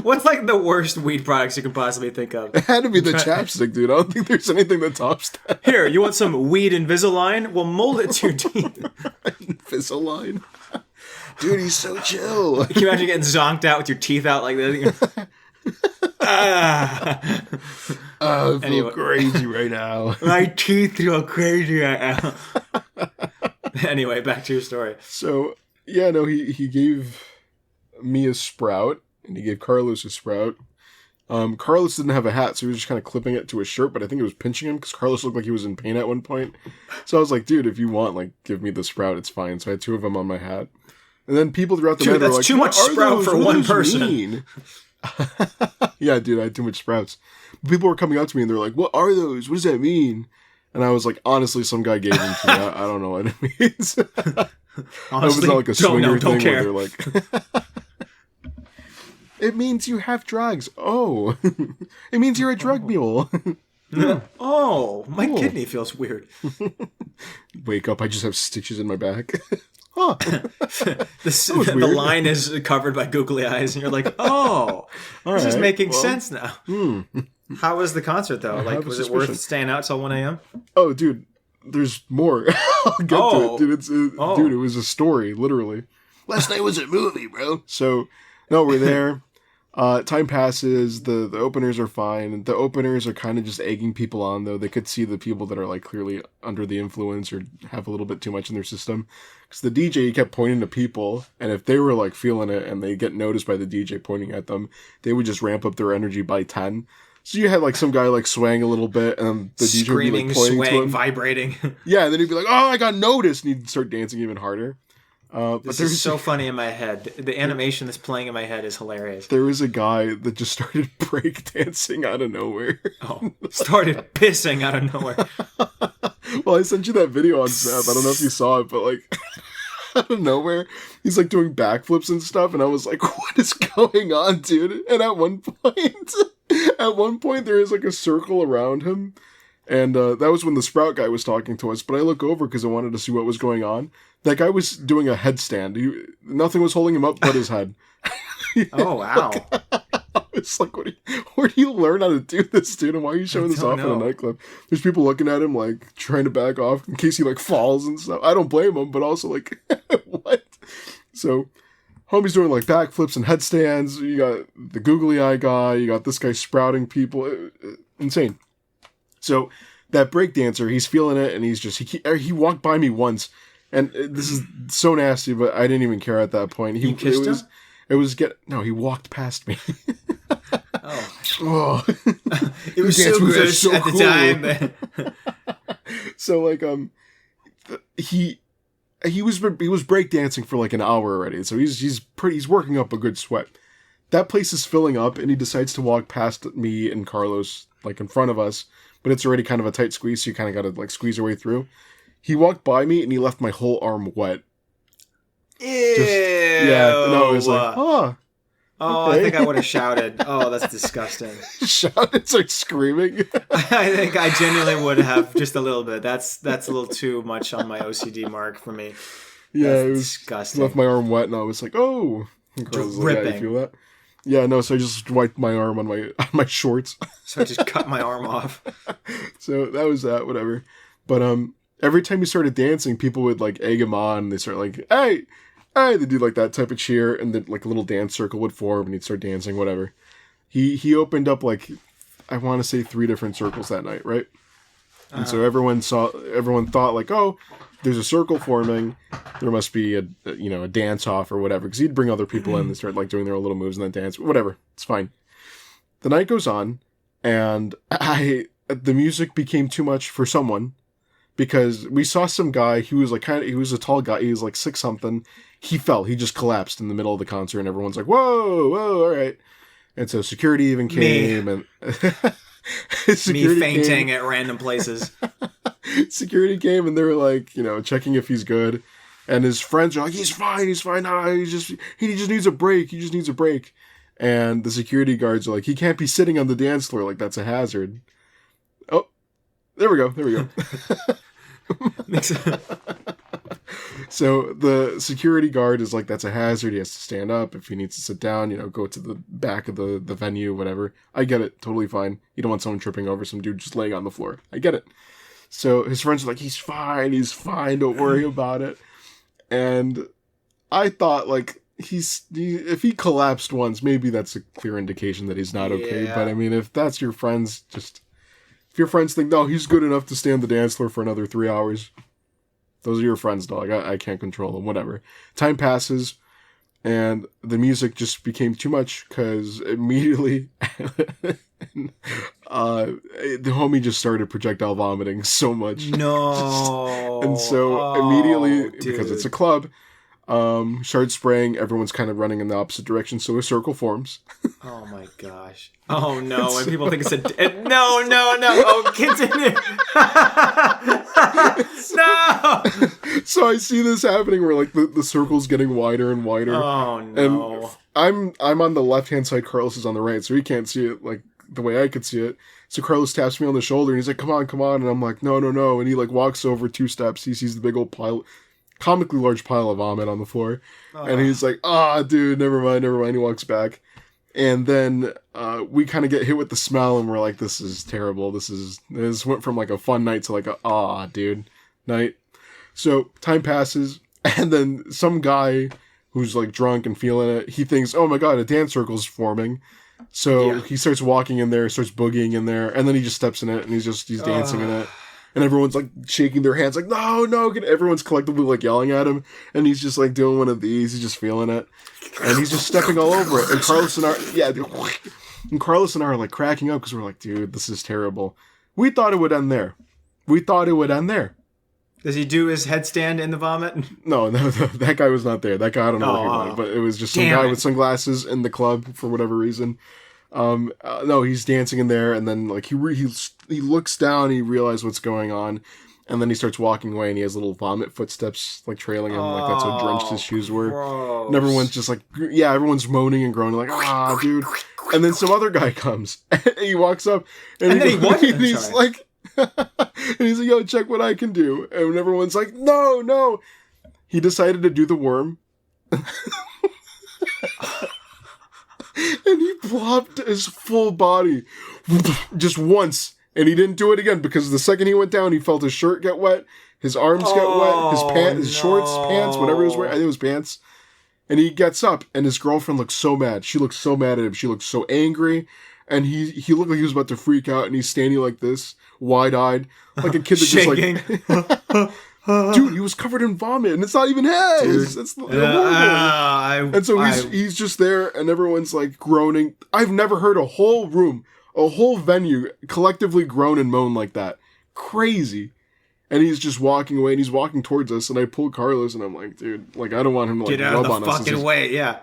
B: What's like the worst weed products you can possibly think of?
C: It had to be the chapstick, dude. I don't think there's anything that tops that.
B: Here, you want some weed Invisalign? Well, mold it to your teeth.
C: Invisalign. Dude, he's so chill.
B: Can you imagine getting zonked out with your teeth out like this?
C: I feel crazy right now.
B: My teeth feel crazy right now. Anyway, back to your story.
C: So, yeah, no, he gave me a sprout, and he gave Carlos a sprout. Carlos didn't have a hat, so he was just kind of clipping it to his shirt, but I think it was pinching him, because Carlos looked like he was in pain at one point. So I was like, dude, if you want, like, give me the sprout, it's fine. So I had 2 of them on my hat. And then people throughout the night were like,
B: that's too much sprout for one person.
C: Yeah, dude, I had too much sprouts. People were coming up to me, and they're like, what are those? What does that mean? And I was like, honestly, some guy gave them to me. I don't know what it means.
B: Honestly,
C: it was not like a swinger thing
B: care.
C: where they're like, it means you have drugs. Oh, it means you're a drug mule.
B: Oh, my kidney feels weird.
C: Wake up, I just have stitches in my back. Huh.
B: The line is covered by googly eyes, and you're like, oh, this is making sense now. How was the concert, though? Like, was it worth staying out till 1 a.m.?
C: Oh, dude, there's more. I'll get to it, dude. Dude, it was a story, literally. Last night was a movie, bro. So, no, we're there. Time passes. The openers are fine. The openers are kind of just egging people on, though. They could see the people that are like clearly under the influence or have a little bit too much in their system. Because the DJ kept pointing to people, and if they were like feeling it and they get noticed by the DJ pointing at them, they would just ramp up their energy by 10. So you had like some guy like swaying a little bit, and the DJ would be like pointing
B: swaying,
C: to him,
B: vibrating.
C: Yeah, and then he'd be like, "Oh, I got noticed," and he'd start dancing even harder.
B: But this is so funny in my head. The animation that's playing in my head is hilarious.
C: There was a guy that just started breakdancing out of nowhere.
B: Oh, started pissing out of nowhere.
C: Well, I sent you that video on Snap. I don't know if you saw it, but like out of nowhere, he's like doing backflips and stuff, and I was like, "What is going on, dude?" And at one point, there is like a circle around him, and that was when the Sprout guy was talking to us. But I look over because I wanted to see what was going on. That guy was doing a headstand. Nothing was holding him up but his head.
B: Oh, wow.
C: It's like, where do you learn how to do this, dude? And why are you showing this off in a nightclub? There's people looking at him, like, trying to back off in case he, like, falls and stuff. I don't blame him, but also, like, what? So, homie's doing, like, backflips and headstands. You got the googly eye guy. You got this guy sprouting people. Insane. So, that breakdancer, he's feeling it, and he walked by me once. And this is so nasty, but I didn't even care at that point.
B: You kissed him?
C: No, he walked past me.
B: Oh. It was so gross at the time.
C: So like he was breakdancing for like an hour already. So he's working up a good sweat. That place is filling up, and he decides to walk past me and Carlos like in front of us, but it's already kind of a tight squeeze, so you kind of got to like squeeze your way through. He walked by me, and he left my whole arm wet.
B: Ew.
C: No, it was like,
B: oh, okay. I think I would have shouted. Oh, that's disgusting.
C: Shouted, start screaming.
B: I think I genuinely would have, just a little bit. That's a little too much on my OCD mark for me.
C: Yeah,
B: that's
C: it was
B: disgusting.
C: Left my arm wet, and I was like, oh.
B: Dripping.
C: Like, yeah, you feel that? Yeah, no, so I just wiped my arm on my shorts.
B: So I just cut my arm off.
C: So that was that, whatever. But every time he started dancing, people would like egg him on. They start like, hey, they do like that type of cheer, and then like a little dance circle would form, and he'd start dancing, whatever. He opened up like, I want to say 3 different circles that night, right? And so everyone thought like, oh, there's a circle forming. There must be a dance off or whatever, because he'd bring other people in and start like doing their own little moves and then dance, whatever. It's fine. the night goes on, and the music became too much for someone, because we saw some guy, he was a tall guy, he was like 6 something, he fell, he just collapsed in the middle of the concert, and everyone's like, whoa, all right. And so security even came, and
B: me fainting at random places.
C: Security came, and they were like, checking if he's good. And his friends are like, he's fine. No, he just needs a break. And the security guards are like, he can't be sitting on the dance floor. Like, that's a hazard. Oh, there we go. So the security guard is like, that's a hazard. He has to stand up. If he needs to sit down, go to the back of the venue, whatever. I get it. Totally fine. You don't want someone tripping over some dude just laying on the floor. I get it. So his friends are like, he's fine. Don't worry about it. And I thought, like, if he collapsed once, maybe that's a clear indication that he's not okay.
B: Yeah.
C: But I mean, if that's your friends, if your friends think, no, he's good enough to stay on the dance floor for another 3 hours, those are your friends, dog. I can't control them. Whatever. Time passes, and the music just became too much, because immediately the homie just started projectile vomiting so much.
B: No.
C: And so immediately, because it's a club, started spraying. Everyone's kind of running in the opposite direction, so a circle forms.
B: Oh my gosh. Oh no, and people think it's no. Oh, continue. No.
C: So I see this happening where, like, the circle's getting wider and wider.
B: Oh no.
C: And I'm on the left-hand side, Carlos is on the right, so he can't see it, like, the way I could see it. So Carlos taps me on the shoulder, and he's like, come on. And I'm like, no. And he, like, walks over 2 steps. He sees the big old comically large pile of vomit on the floor. And he's like, dude, never mind. He walks back. And then we kind of get hit with the smell, and we're like, this is terrible. This went from, like, a fun night to, like, dude, night. So time passes, and then some guy who's, like, drunk and feeling it, he thinks, oh my god, a dance circle's forming. So he starts walking in there, starts boogieing in there, and then he just steps in it, and he's dancing in it. And everyone's, like, shaking their hands, like, no, everyone's collectively, like, yelling at him, and he's just, like, doing one of these, he's just feeling it, and he's just stepping all over it, and Carlos and I are, like, cracking up, because we're like, dude, this is terrible. We thought it would end there.
B: Does he do his headstand in the vomit?
C: No, that guy was not there. That guy, I don't know where he went, but it was just some guy with sunglasses in the club for whatever reason. No, he's dancing in there, and then, like, he looks down, he realizes what's going on, and then he starts walking away, and he has little vomit footsteps, like, trailing him, like that's how drenched his shoes were.
B: Gross.
C: And everyone's just like, everyone's moaning and groaning, like, dude. And then some other guy comes, and he walks up, and he's like, and he's like, yo, check what I can do. And everyone's like, no. He decided to do the worm. And he plopped his full body just once. And he didn't do it again, because the second he went down, he felt his shirt get wet, his arms get wet, his shorts, pants, whatever he was wearing. I think it was pants. And he gets up, and his girlfriend looks so mad. She looks so mad at him. She looks so angry. And he looked like he was about to freak out, and he's standing like this, wide-eyed, like a kid that just like... Dude, he was covered in vomit, and it's not even his. It's horrible. And so he's just there, and everyone's like groaning. I've never heard a whole venue collectively groan and moan like that. Crazy. And he's just walking away, and he's walking towards us, and I pull Carlos, and I'm like, dude, like, I don't want him to, like,
B: get out
C: rub
B: of
C: on
B: the
C: us.
B: fucking way, yeah.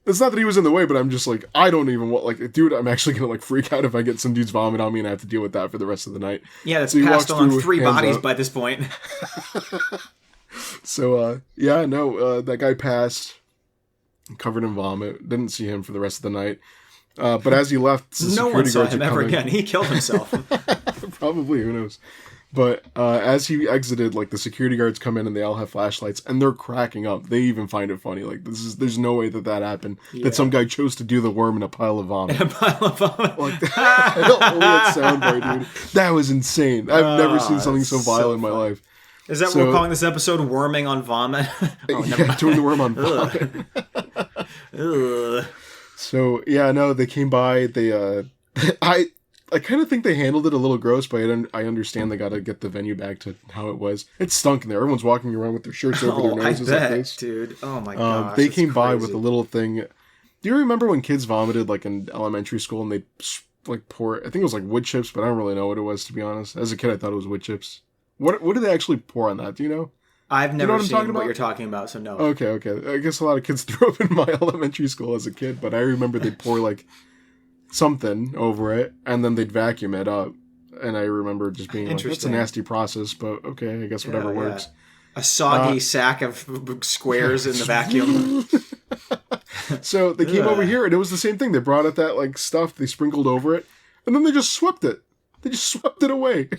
C: It's not that he was in the way, but I'm just like, I don't even want, like, dude, I'm actually gonna, like, freak out if I get some dude's vomit on me and I have to deal with that for the rest of the night.
B: Yeah, that's passed on 3 bodies by this point.
C: So, that guy passed, covered in vomit. Didn't see him for the rest of the night. But as he left, the
B: no one
C: security
B: saw
C: guards
B: him ever again. He killed himself.
C: Probably, who knows. But as he exited, like, the security guards come in and they all have flashlights, and they're cracking up. They even find it funny. Like, there's no way that happened. Yeah. That some guy chose to do the worm in a pile of vomit.
B: In a pile of vomit.
C: Like, that soundbite, dude. That was insane. I've never seen something so vile in my life.
B: Is that what we're calling this episode? Worming on vomit?
C: Doing the worm on vomit. So, they came by. They, I kind of think they handled it a little gross, but I understand they got to get the venue back to how it was. It stunk in there. Everyone's walking around with their shirts over their noses like this.
B: Dude. Oh my god.
C: They came by with a little thing. Do you remember when kids vomited like in elementary school and they like pour? I think it was like wood chips, but I don't really know what it was, to be honest. As a kid, I thought it was wood chips. What do they actually pour on that? Do you know?
B: I've never seen what
C: about?
B: you're talking about, so no.
C: Okay. I guess a lot of kids threw up in my elementary school as a kid, but I remember they'd pour like something over it, and then they'd vacuum it up. And I remember just being like, that's a nasty process, but okay, I guess whatever works.
B: A soggy sack of squares in the vacuum.
C: So they came over here, and it was the same thing. They brought out that like stuff, they sprinkled over it, and then they just swept it. They just swept it away.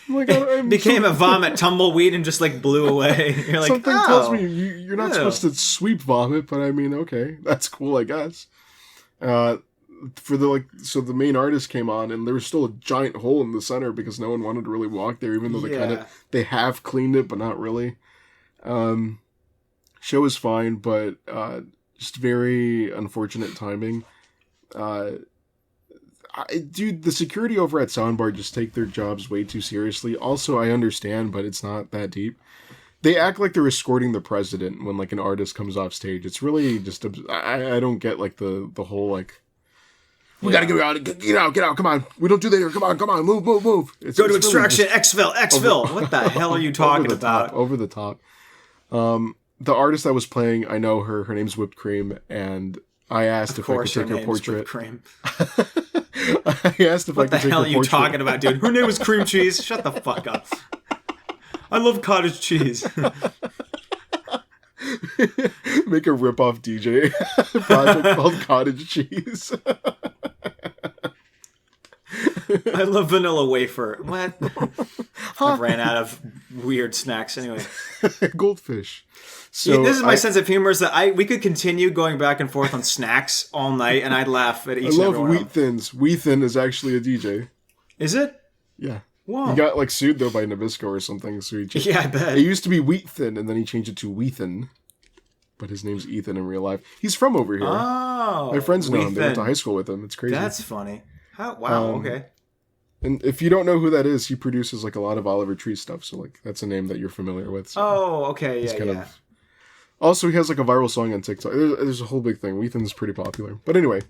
B: It became a vomit tumbleweed and just like blew away. You're like,
C: something tells me you're not supposed to sweep vomit, but I mean, okay, that's cool, I guess. For the so the main artist came on, and there was still a giant hole in the center because no one wanted to really walk there, even though they have cleaned it, but not really. Show is fine, but just very unfortunate timing. Dude, the security over at Soundbar just take their jobs way too seriously. Also, I understand, but it's not that deep. They act like they're escorting the president when like an artist comes off stage. It's really just I don't get like the whole like we gotta get out, come on, we don't do that here, come on, move. Go
B: to Extraction, really Xville. What the hell are you talking about?
C: Over the top. The artist that was playing, I know her. Her name's Whipped Cream, and I asked if I could take her portrait.
B: Whipped Cream.
C: I asked if I could take her portrait.
B: What the hell are you talking about, dude? Her name was Cream Cheese. Shut the fuck up. I love cottage cheese.
C: Make a rip-off DJ project called Cottage Cheese.
B: I love vanilla wafer. What? I ran out of weird snacks anyway.
C: Goldfish. So
B: this is my sense of humor, is that we could continue going back and forth on snacks all night, and I'd laugh at each and every one.
C: I love Wheat Thins. Wheat Thin is actually a DJ.
B: Is it?
C: Yeah.
B: Whoa.
C: He got like sued though by Nabisco or something. So
B: yeah, I bet.
C: It used to be Wheat Thin, and then he changed it to Wheathin. But his name's Ethan in real life. He's from over here.
B: Oh.
C: My friends know him. They went to high school with him. It's crazy.
B: That's funny. Wow. Okay.
C: And if you don't know who that is, he produces like a lot of Oliver Tree stuff. So like that's a name that you're familiar with. So
B: okay. Yeah.
C: Also, he has like a viral song on TikTok. There's a whole big thing. Wheathin's pretty popular. But anyway,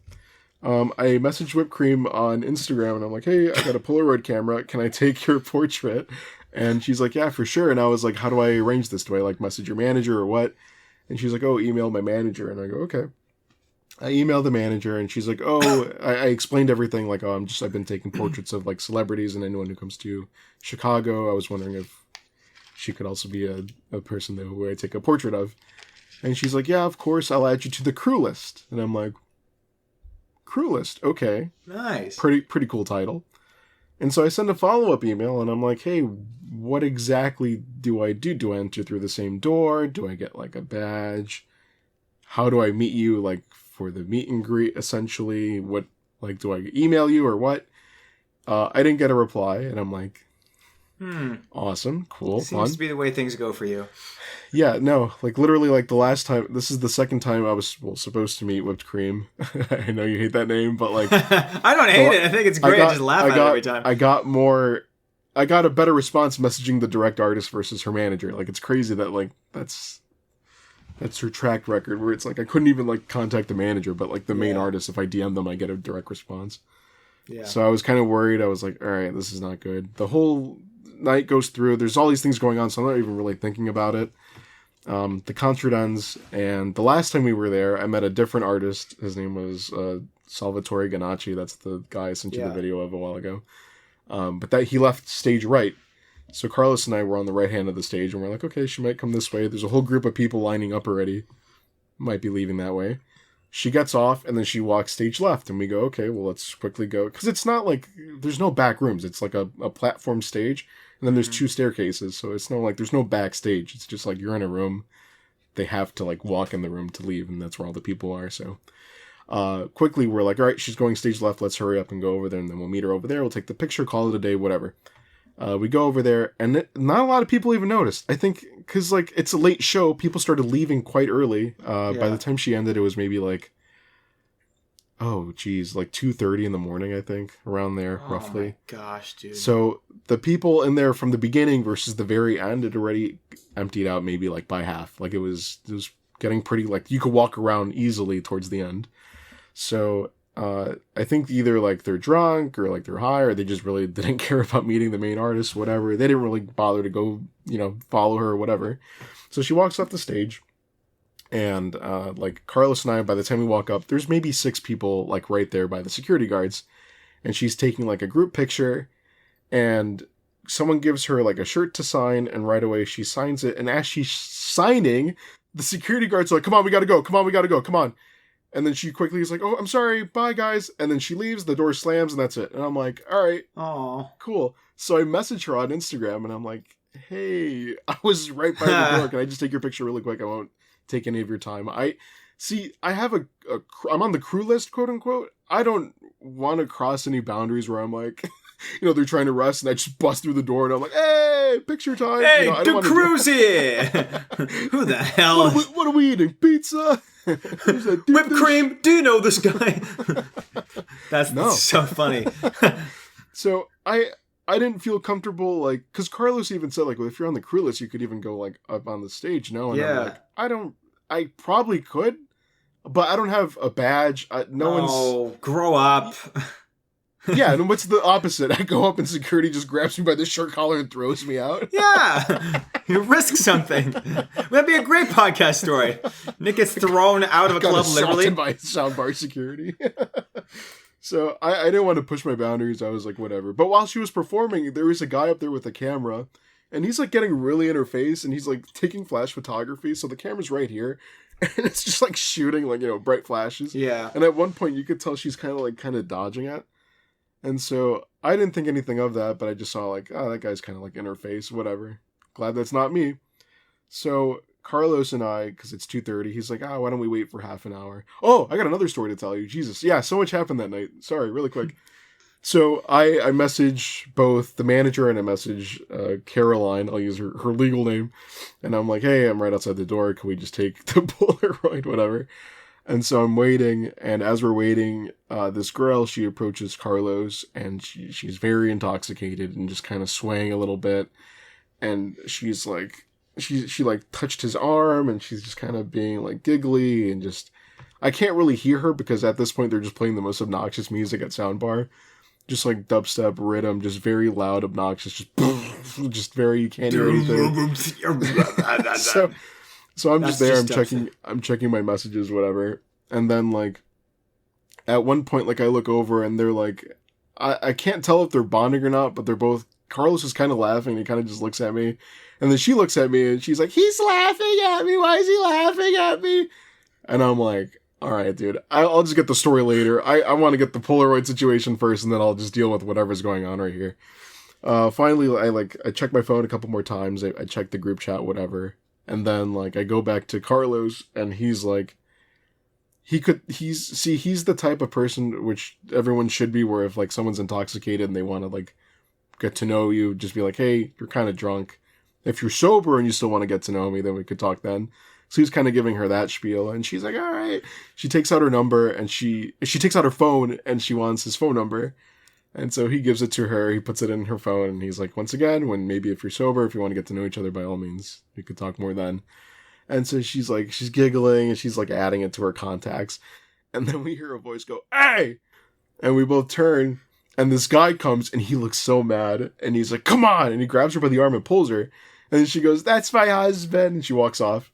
C: I messaged Whipped Cream on Instagram, and I'm like, hey, I got a Polaroid camera. Can I take your portrait? And she's like, yeah, for sure. And I was like, how do I arrange this? Do I like message your manager or what? And she's like, oh, email my manager. And I go, okay. I emailed the manager, and she's like, oh, I explained everything. Like, oh, I've been taking portraits of like celebrities and anyone who comes to Chicago. I was wondering if she could also be a person who I take a portrait of. And she's like, yeah, of course, I'll add you to the crew list. And I'm like, crew list? Okay.
B: Nice.
C: Pretty cool title. And so I send a follow-up email, and I'm like, hey, what exactly do I do? Do I enter through the same door? Do I get like a badge? How do I meet you, like, for the meet and greet, essentially? What, like, do I email you or what? I didn't get a reply, and I'm like, awesome, cool, fun.
B: Seems to be the way things go for you.
C: Yeah, no, like literally like the last time, this is the second time I was supposed to meet Whipped Cream. I know you hate that name, but like...
B: I don't hate it. I think it's great. I just laugh at it every time.
C: I got a better response messaging the direct artist versus her manager. Like, it's crazy that like, that's her track record where it's like, I couldn't even like contact the manager, but like the main artist, if I DM them, I get a direct response. Yeah. So I was kind of worried. I was like, all right, this is not good. The whole night goes through. There's all these things going on, so I'm not even really thinking about it. The concert ends, and the last time we were there, I met a different artist. His name was Salvatore Ganacci. That's the guy I sent you the video of a while ago. But that he left stage right. So Carlos and I were on the right hand of the stage, and we're like, okay, she might come this way. There's a whole group of people lining up already. Might be leaving that way. She gets off, and then she walks stage left, and we go, okay, well, let's quickly go. Because it's not like, there's no back rooms. It's like a platform stage, and then there's two staircases, so it's no like, there's no backstage. It's just like, you're in a room. They have to like walk in the room to leave, and that's where all the people are, so... quickly, we're like, all right, she's going stage left, let's hurry up and go over there, and then we'll meet her over there, we'll take the picture, call it a day, whatever. We go over there, and not a lot of people even noticed. I think, because, like, it's a late show, people started leaving quite early. By the time she ended, it was maybe, like, like 2:30 in the morning, I think, around there, roughly.
B: Oh my gosh, dude. So,
C: the people in there from the beginning versus the very end, it already emptied out maybe, like, by half. Like, it was getting pretty, like, you could walk around easily towards the end. So I think either like they're drunk or like they're high, or they just really didn't care about meeting the main artist, whatever. They didn't really bother to go, follow her or whatever. So she walks off the stage, and like Carlos and I, by the time we walk up, there's maybe 6 people like right there by the security guards, and she's taking like a group picture, and someone gives her like a shirt to sign, and right away she signs it. And as she's signing, the security guards are like, "Come on, we gotta go. Come on, we gotta go. Come on." And then she quickly is like, "Oh, I'm sorry. Bye, guys." And then she leaves, the door slams, and that's it. And I'm like, all right,
B: Oh,
C: cool. So I message her on Instagram, and I'm like, "Hey, I was right by the door. Can I just take your picture really quick? I won't take any of your time." I have I'm on the crew list, quote unquote. I don't want to cross any boundaries where I'm like, they're trying to rest, and I just bust through the door, and I'm like, "Hey, picture time."
B: hey,
C: I don't
B: the crew's here. Who the hell?
C: What are we eating? Pizza?
B: Whipped cream? Do you know this guy? That's so funny.
C: So I didn't feel comfortable, like, because Carlos even said, like, well, if you're on the crew list, you could even go, like, up on the stage, no? And
B: Yeah.
C: I'm like, I probably could, but I don't have a badge.
B: Grow up.
C: Yeah, and what's the opposite? I go up and security just grabs me by the shirt collar and throws me out.
B: Yeah, you risk something. That'd be a great podcast story. Nick gets thrown out of a club, literally
C: by soundbar security. So I didn't want to push my boundaries. I was like, whatever. But while she was performing, there was a guy up there with a camera, and he's like getting really in her face, and he's like taking flash photography. So the camera's right here, and it's just like shooting like bright flashes.
B: Yeah.
C: And at one point, you could tell she's kind of dodging it. And so I didn't think anything of that, but I just saw like, oh, that guy's kind of like in her face, whatever. Glad that's not me. So Carlos and I, because it's 2:30, he's like, why don't we wait for half an hour? Oh, I got another story to tell you. Jesus. Yeah, so much happened that night. Sorry, really quick. So I message both the manager and I message Caroline. I'll use her legal name. And I'm like, hey, I'm right outside the door. Can we just take the Polaroid, whatever? And so I'm waiting, and as we're waiting, this girl, she approaches Carlos, and she's very intoxicated and just kind of swaying a little bit. And she's like, she like touched his arm, and she's just kind of being like giggly, and just, I can't really hear her because at this point they're just playing the most obnoxious music at soundbar. Just like dubstep rhythm, just very loud, obnoxious, just very, you can't hear anything. So I'm just there, I'm checking my messages, whatever. And then like at one point, like I look over and they're like, I can't tell if they're bonding or not, but they're both, Carlos is kind of laughing, and he kind of just looks at me. And then she looks at me and she's like, he's laughing at me. Why is he laughing at me? And I'm like, all right, dude, I'll just get the story later. I want to get the Polaroid situation first, and then I'll just deal with whatever's going on right here. Finally, I check my phone a couple more times. I check the group chat, whatever. And then, like, I go back to Carlos, and he's like, he's the type of person which everyone should be, where if, like, someone's intoxicated and they want to, like, get to know you, just be like, hey, you're kind of drunk. If you're sober and you still want to get to know me, then we could talk then. So he's kind of giving her that spiel, and she's like, all right. She takes out her number, and she takes out her phone, and she wants his phone number. And so he gives it to her, he puts it in her phone, and he's like, once again, if you're sober, if you want to get to know each other, by all means, we could talk more then. And so she's giggling, and she's like adding it to her contacts. And then we hear a voice go, hey! And we both turn, and this guy comes, and he looks so mad, and he's like, come on! And he grabs her by the arm and pulls her. And then she goes, that's my husband! And she walks off.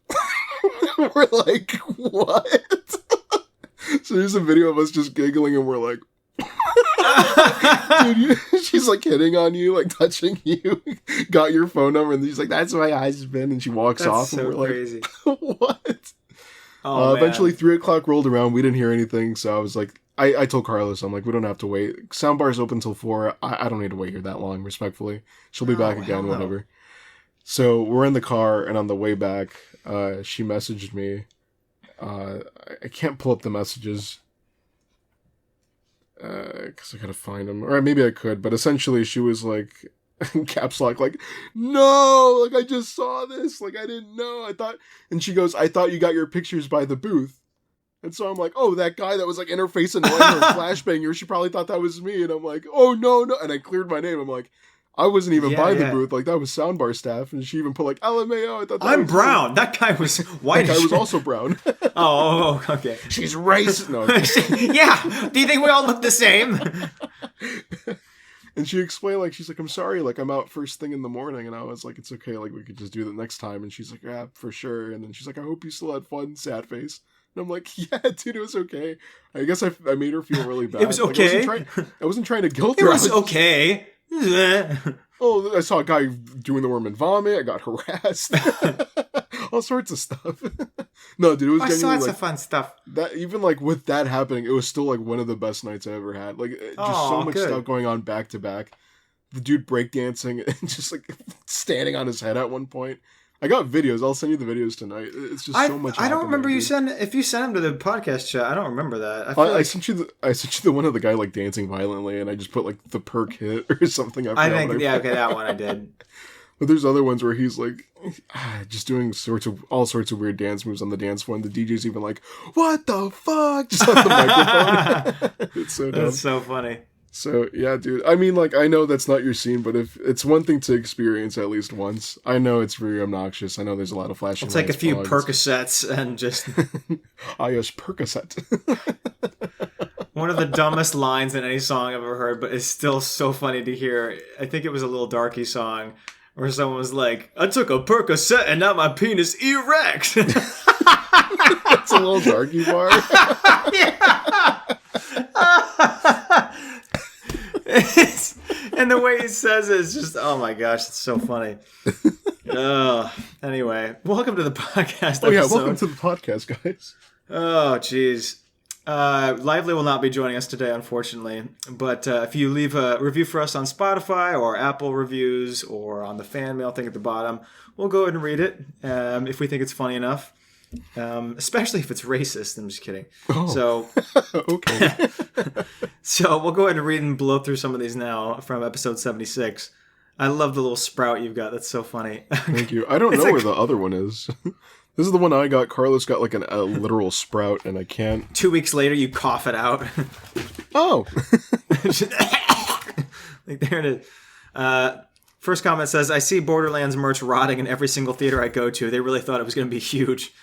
C: We're like, what? So there's a video of us just giggling, and we're like, dude, she's like hitting on you, like touching you, got your phone number, and she's like, that's my husband, and she walks off, and we're
B: crazy.
C: Like, what?
B: Eventually
C: 3:00 rolled around, we didn't hear anything, so I was like, I told Carlos, I'm like, we don't have to wait, soundbar's open till 4, I don't need to wait here that long, respectfully, she'll be back again, whatever. So we're in the car, and on the way back, she messaged me, I can't pull up the messages, because I gotta find them, or maybe I could, but essentially she was like, caps lock, like, no, like, I just saw this, like, I didn't know, and she goes, I thought you got your pictures by the booth. And so I'm like, oh, that guy that was like in her face annoying her, flashbang her, she probably thought that was me, and I'm like, oh, no, and I cleared my name, I'm like, I wasn't even by the
B: yeah.
C: booth. Like, that was soundbar staff, and she even put like LMAO. I thought that
B: I'm
C: was
B: brown. That guy was white.
C: That guy was also brown.
B: Oh, okay.
C: She's racist. No.
B: Yeah. Do you think we all look the same?
C: And she explained, like, she's like, I'm sorry, like, I'm out first thing in the morning. And I was like, it's okay, like, we could just do that next time. And she's like, yeah, for sure. And then she's like, I hope you still had fun, sad face. And I'm like, yeah, dude, it was okay. I guess I made her feel really bad.
B: It was okay.
C: Like, I wasn't trying to guilt her.
B: It was okay.
C: Oh, I saw a guy doing the worm and vomit. I got harassed. All sorts of stuff. No, dude, it was
B: All
C: genuinely
B: sorts
C: like,
B: of fun stuff.
C: that. Even like with that happening, it was still like one of the best nights I ever had. Like just so much
B: good.
C: stuff going on back to back. The dude breakdancing and just like standing on his head at one point. I got videos. I'll send you the videos tonight. It's just so much.
B: I don't remember
C: dude.
B: if you sent them to the podcast chat. I don't remember that.
C: I sent you the one of the guy like dancing violently, and I just put like the perk hit or something.
B: I think okay, that one I did.
C: But there's other ones where he's like just doing all sorts of weird dance moves on the dance floor, and the DJ's even like, "What the fuck?" Just on the microphone. It's so dumb.
B: That's so funny.
C: So yeah, dude. I mean, like, I know that's not your scene, but if it's one thing to experience at least once, I know it's very obnoxious. I know there's a lot of flashing.
B: I'll take a few
C: bugs.
B: Percocets and just.
C: I use Percocet.
B: One of the dumbest lines in any song I've ever heard, but it's still so funny to hear. I think it was a Little Darky song where someone was like, "I took a Percocet and now my penis erect."
C: That's a Little Darky bar.
B: And the way he says it is just, oh my gosh, it's so funny. Anyway, welcome to the podcast.
C: Oh yeah, welcome to the podcast, guys.
B: Oh, jeez. Lively will not be joining us today, unfortunately. But if you leave a review for us on Spotify or Apple Reviews or on the fan mail thing at the bottom, we'll go ahead and read it if we think it's funny enough. Especially if it's racist. I'm just kidding.
C: Oh.
B: So,
C: Okay.
B: so we'll go ahead and read and blow through some of these now from episode 76. I love the little sprout you've got. That's so funny.
C: Thank you. I don't know where the other one is. This is the one I got. Carlos got like a literal sprout, and I can't.
B: 2 weeks later, you cough it out.
C: Oh.
B: Like, there it is. First comment says, I see Borderlands merch rotting in every single theater I go to. They really thought it was going to be huge.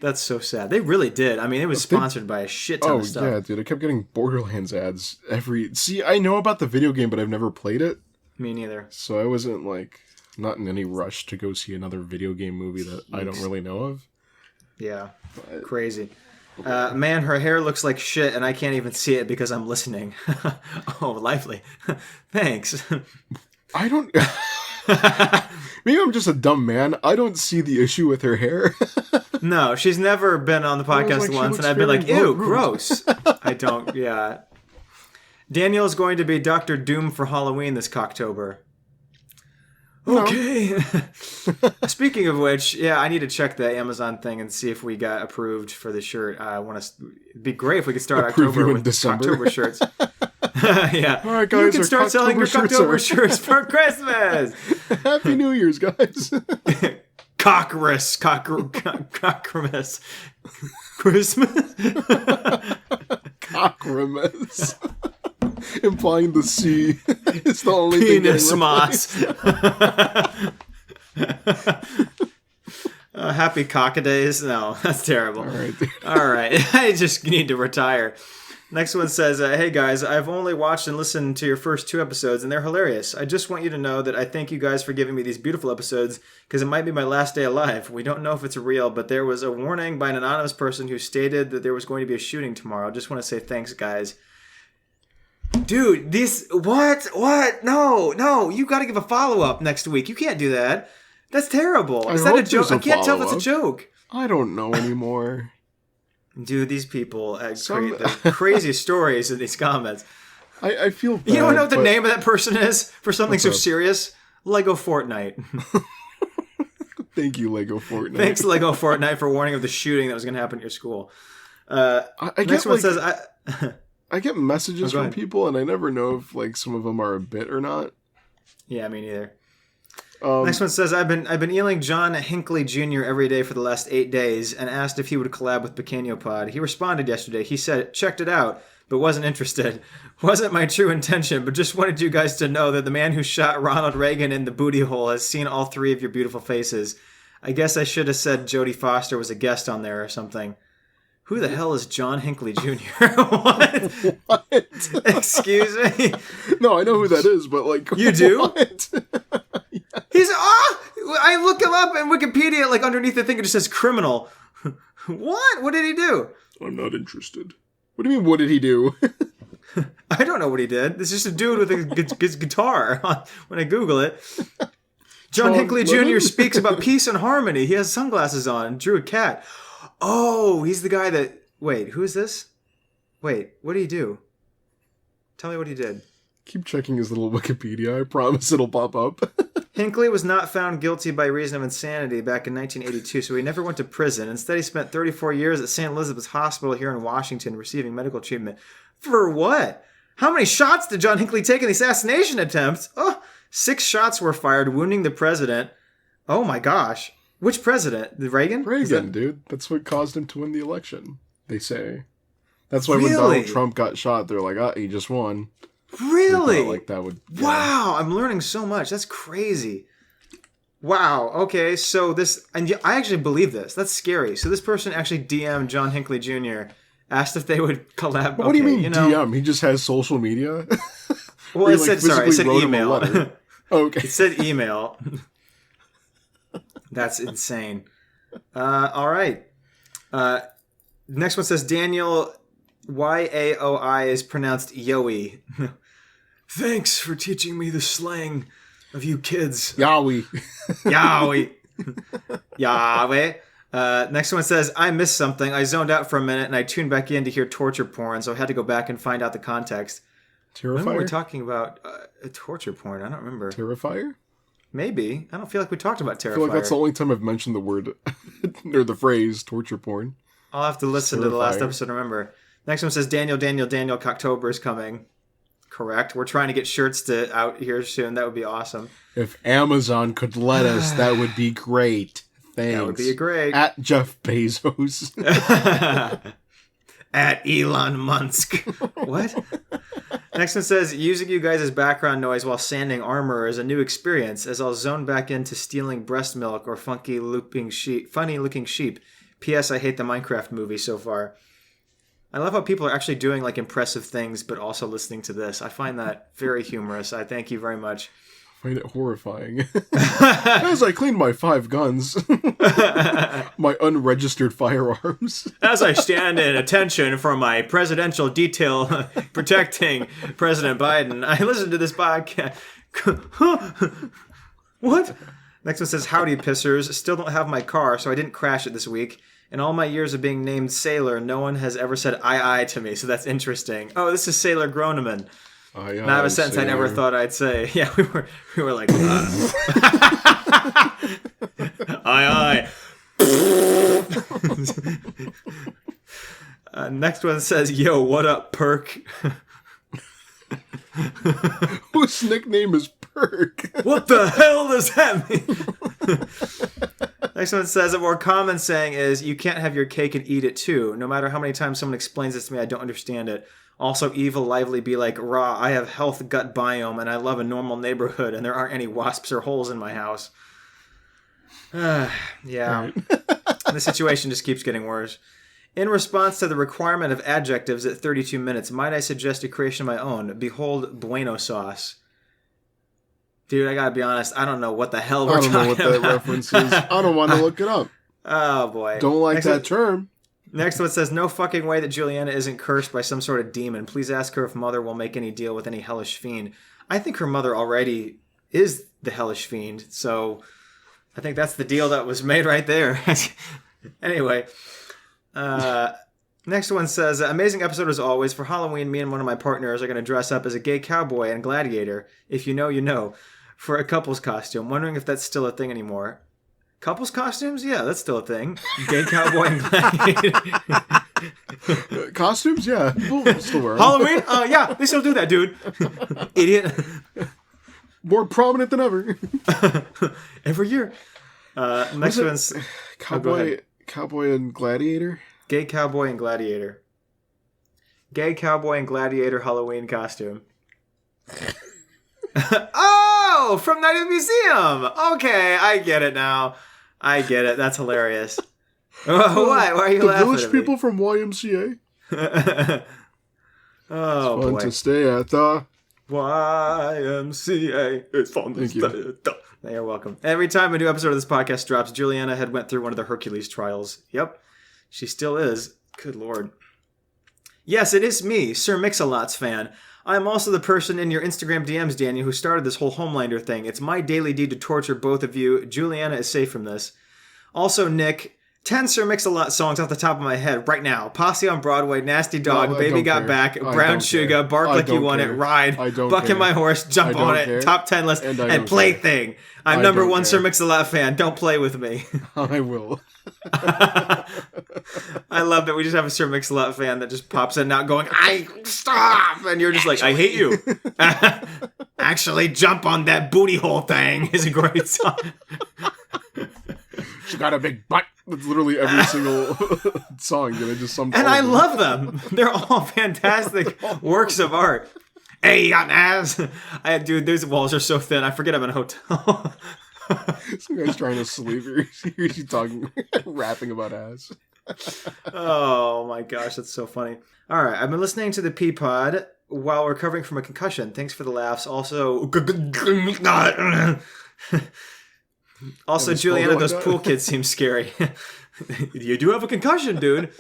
B: That's so sad. They really did. I mean, it was sponsored by a shit ton of stuff.
C: Oh, yeah, dude. I kept getting Borderlands ads See, I know about the video game, but I've never played it.
B: Me neither.
C: So I wasn't, like, not in any rush to go see another video game movie that I don't really know of.
B: Yeah. Crazy. Man, her hair looks like shit, and I can't even see it because I'm listening. Oh, Lively. Thanks.
C: I don't... Maybe I'm just a dumb man. I don't see the issue with her hair.
B: No, she's never been on the podcast once, and I've been like, ew, gross. I don't, yeah. Daniel's going to be Dr. Doom for Halloween this Cocktober. Okay. Speaking of which, yeah, I need to check the Amazon thing and see if we got approved for the shirt. I want to. It'd be great if we could start October with October shirts. Yeah.
C: All right, guys.
B: You can start selling your October shirts for Christmas.
C: Happy New Year's, guys.
B: Cockmas. Christmas.
C: Cockmas. Implying the C is the only
B: Penis
C: thing.
B: moss. Happy Cockadays? No, that's terrible. All right. I just need to retire. Next one says, hey guys, I've only watched and listened to your first 2 episodes, and they're hilarious. I just want you to know that I thank you guys for giving me these beautiful episodes, because it might be my last day alive. We don't know if it's real, but there was a warning by an anonymous person who stated that there was going to be a shooting tomorrow. Just want to say thanks, guys. Dude, what? No, you got to give a follow-up next week. You can't do that. That's terrible. Is that a joke? I can't tell if it's a joke.
C: I don't know anymore.
B: Dude, these people create the craziest stories in these comments.
C: I feel bad.
B: You don't know what the name of that person is for something so serious? Lego Fortnite.
C: Thank you, Lego Fortnite.
B: Thanks, Lego Fortnite, for warning of the shooting that was going to happen at your school.
C: Next one says, I get messages from people, and I never know if like some of them are a bit or not.
B: Yeah, me neither. Next one says, I've been emailing John Hinckley Jr. every day for the last 8 days and asked if he would collab with Pequeno Pod. He responded yesterday. He said, checked it out. but wasn't interested. Wasn't my true intention, but just wanted you guys to know that the man who shot Ronald Reagan in the booty hole has seen all three of your beautiful faces. I guess I should have said Jodie Foster was a guest on there or something. Who the hell is John Hinckley Jr.? What?
C: What?
B: Excuse me?
C: No, I know who that is, but like...
B: You do?
C: What?
B: He's... I look him up in Wikipedia, like underneath the thing, it just says criminal. What? What did he do?
C: I'm not interested. What do you mean, what did he do?
B: I don't know what he did. This is just a dude with his guitar when I Google it. John Hinckley Jr. speaks about peace and harmony. He has sunglasses on and drew a cat. Oh, he's the guy that... Wait, who is this? Wait, what did he do? Tell me what he did.
C: Keep checking his little Wikipedia. I promise it'll pop up.
B: Hinckley was not found guilty by reason of insanity back in 1982, so he never went to prison. Instead, he spent 34 years at St. Elizabeth's Hospital here in Washington receiving medical treatment. For what? How many shots did John Hinckley take in the assassination attempts? Oh, 6 shots were fired, wounding the president. Oh my gosh. Which president? The Reagan?
C: Reagan, dude. That's what caused him to win the election, they say. That's why
B: Really?
C: when Donald Trump got shot, they're like, he just won.
B: Really?
C: Like that would... Yeah.
B: Wow, I'm learning so much. That's crazy. Wow, okay, so this... And I actually believe this. That's scary. So this person actually DM'd John Hinckley Jr., asked if they would collab.
C: What do you mean DM? He just has social media?
B: Well, it said, sorry, it said email.
C: Okay.
B: It said email. That's insane. All right. Next one says Daniel Yaoi is pronounced Yoey. Thanks for teaching me the slang of you kids.
C: Yahweh.
B: Yowie. Yahweh. Next one says, I missed something. I zoned out for a minute and I tuned back in to hear torture porn, so I had to go back and find out the context.
C: Terrifier?
B: Remember we were talking about torture porn? I don't remember.
C: Terrifier?
B: Maybe. I don't feel like we talked about Terrifier.
C: I feel like that's the only time I've mentioned the word, or the phrase, torture porn.
B: I'll have to listen to the last episode to remember. Next one says, Daniel, Cocktober is coming. Correct. We're trying to get shirts out here soon. That would be awesome.
C: If Amazon could let us, that would be great. Thanks.
B: That would be great.
C: At Jeff Bezos.
B: At Elon Musk. What? Next one says, using you guys as background noise while sanding armor is a new experience, as I'll zone back into stealing breast milk or funny looking sheep. P.S. I hate the Minecraft movie so far. I love how people are actually doing like impressive things, but also listening to this. I find that very humorous. I thank you very much.
C: I find it horrifying. As I clean my 5 guns. My unregistered firearms.
B: As I stand in attention for my presidential detail protecting President Biden, I listen to this podcast. What? Next one says, howdy pissers. Still don't have my car, so I didn't crash it this week. In all my years of being named Sailor, no one has ever said aye to me, so that's interesting. Oh, this is Sailor Groneman. Not a sentence I never thought I'd say. Yeah, we were like, aye. Next one says, yo, what up, Perk?
C: Whose nickname is Perk?
B: What the hell does that mean? Next one says, a more common saying is, you can't have your cake and eat it too. No matter how many times someone explains this to me, I don't understand it. Also, Evil Lively be like, rah, I have health gut biome and I love a normal neighborhood and there aren't any wasps or holes in my house. Yeah. The situation just keeps getting worse. In response to the requirement of adjectives at 32 minutes, might I suggest a creation of my own? Behold, Bueno sauce. Dude, I gotta be honest, I don't know what the hell we're talking about. I don't know what that
C: reference is. I don't want to look it up.
B: Oh, boy.
C: Don't like that term.
B: Next one says, no fucking way that Julianna isn't cursed by some sort of demon. Please ask her if Mother will make any deal with any hellish fiend. I think her mother already is the hellish fiend, so I think that's the deal that was made right there. Anyway, next one says, amazing episode as always. For Halloween, me and one of my partners are going to dress up as a gay cowboy and gladiator. If you know, you know. For a couple's costume. Wondering if that's still a thing anymore. Couples costumes? Yeah, that's still a thing. Gay cowboy and gladiator.
C: Costumes? Yeah. People still wear them.
B: Halloween? Yeah, they still do that, dude. Idiot.
C: More prominent than ever.
B: Every year. Next one's...
C: Cowboy and gladiator?
B: Gay cowboy and gladiator. Gay cowboy and gladiator Halloween costume. Oh, from Night at the Museum. Okay, I get it now. I get it. That's hilarious. What? Why are you laughing
C: Village
B: at me?
C: people from YMCA.
B: Oh,
C: Fun
B: boy.
C: to stay at the
B: YMCA. It's fun to stay at the... You're welcome. Every time a new episode of this podcast drops, Juliana had went through one of the Hercules trials. Yep. She still is. Good Lord. Yes, it is me, Sir Mix-a-Lot's fan. I'm also the person in your Instagram DMs, Daniel, who started this whole Homelander thing. It's my daily deed to torture both of you. Juliana is safe from this. Also, Nick, 10 Sir Mix-a-Lot songs off the top of my head right now. Posse on Broadway, Nasty Dog,
C: No,
B: Baby Got
C: care.
B: Back,
C: I
B: Brown
C: don't
B: Sugar,
C: care.
B: Bark
C: I
B: Like You
C: don't
B: Want It,
C: care.
B: Ride,
C: I don't
B: Bucking
C: care.
B: My Horse, Jump
C: I
B: on
C: don't
B: It,
C: care.
B: Top 10 list,
C: And I
B: and
C: don't
B: Plaything. I'm
C: I
B: number
C: don't
B: one
C: care.
B: Sir Mix-a-Lot fan. Don't play with me.
C: I will.
B: I love that we just have a Sir Mix-a-Lot fan that just pops in now going, I stop! And you're just like, I hate you. Actually, jump on that booty hole thing is a great song.
C: She got a big butt. That's literally every single song that I just summed.
B: And
C: all
B: I
C: of them.
B: love them. They're all fantastic works of art. Hey, you got an ass? Dude, those walls are so thin. I forget I'm in a hotel.
C: Some guy's trying to sleep. You're talking, rapping about ass.
B: Oh my gosh, that's so funny. All right, I've been listening to the P-Pod while recovering from a concussion. Thanks for the laughs. Also, Juliana, those pool kids seem scary. You do have a concussion, dude.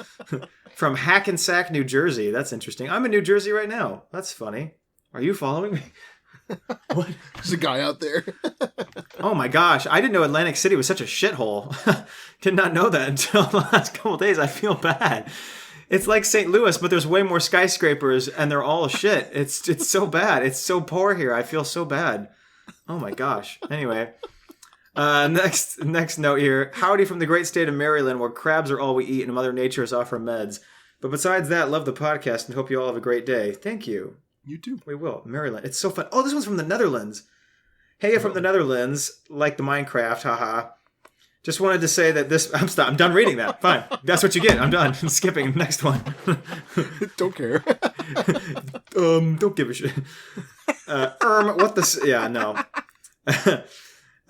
B: From Hackensack, New Jersey. That's interesting. I'm in New Jersey right now. That's funny. Are you following me? What?
C: There's a guy out there.
B: Oh my gosh, I didn't know Atlantic City was such a shithole. Did not know that until the last couple of days. I feel bad. It's like St. Louis, but there's way more skyscrapers and they're all shit. It's so bad. It's so poor here. I feel so bad. Oh my gosh. Anyway, next note here. Howdy from the great state of Maryland, where crabs are all we eat and Mother Nature is off her meds. But besides that, love the podcast and hope you all have a great day. Thank you.
C: You too.
B: We will. Maryland. It's so fun. Oh, this one's from the Netherlands. Hey, from the Netherlands, like the Minecraft, haha. Just wanted to say that this... I'm done reading that. Fine. That's what you get. I'm done. I'm skipping. Next one.
C: Don't care.
B: Don't give a shit. What the... Yeah, no. I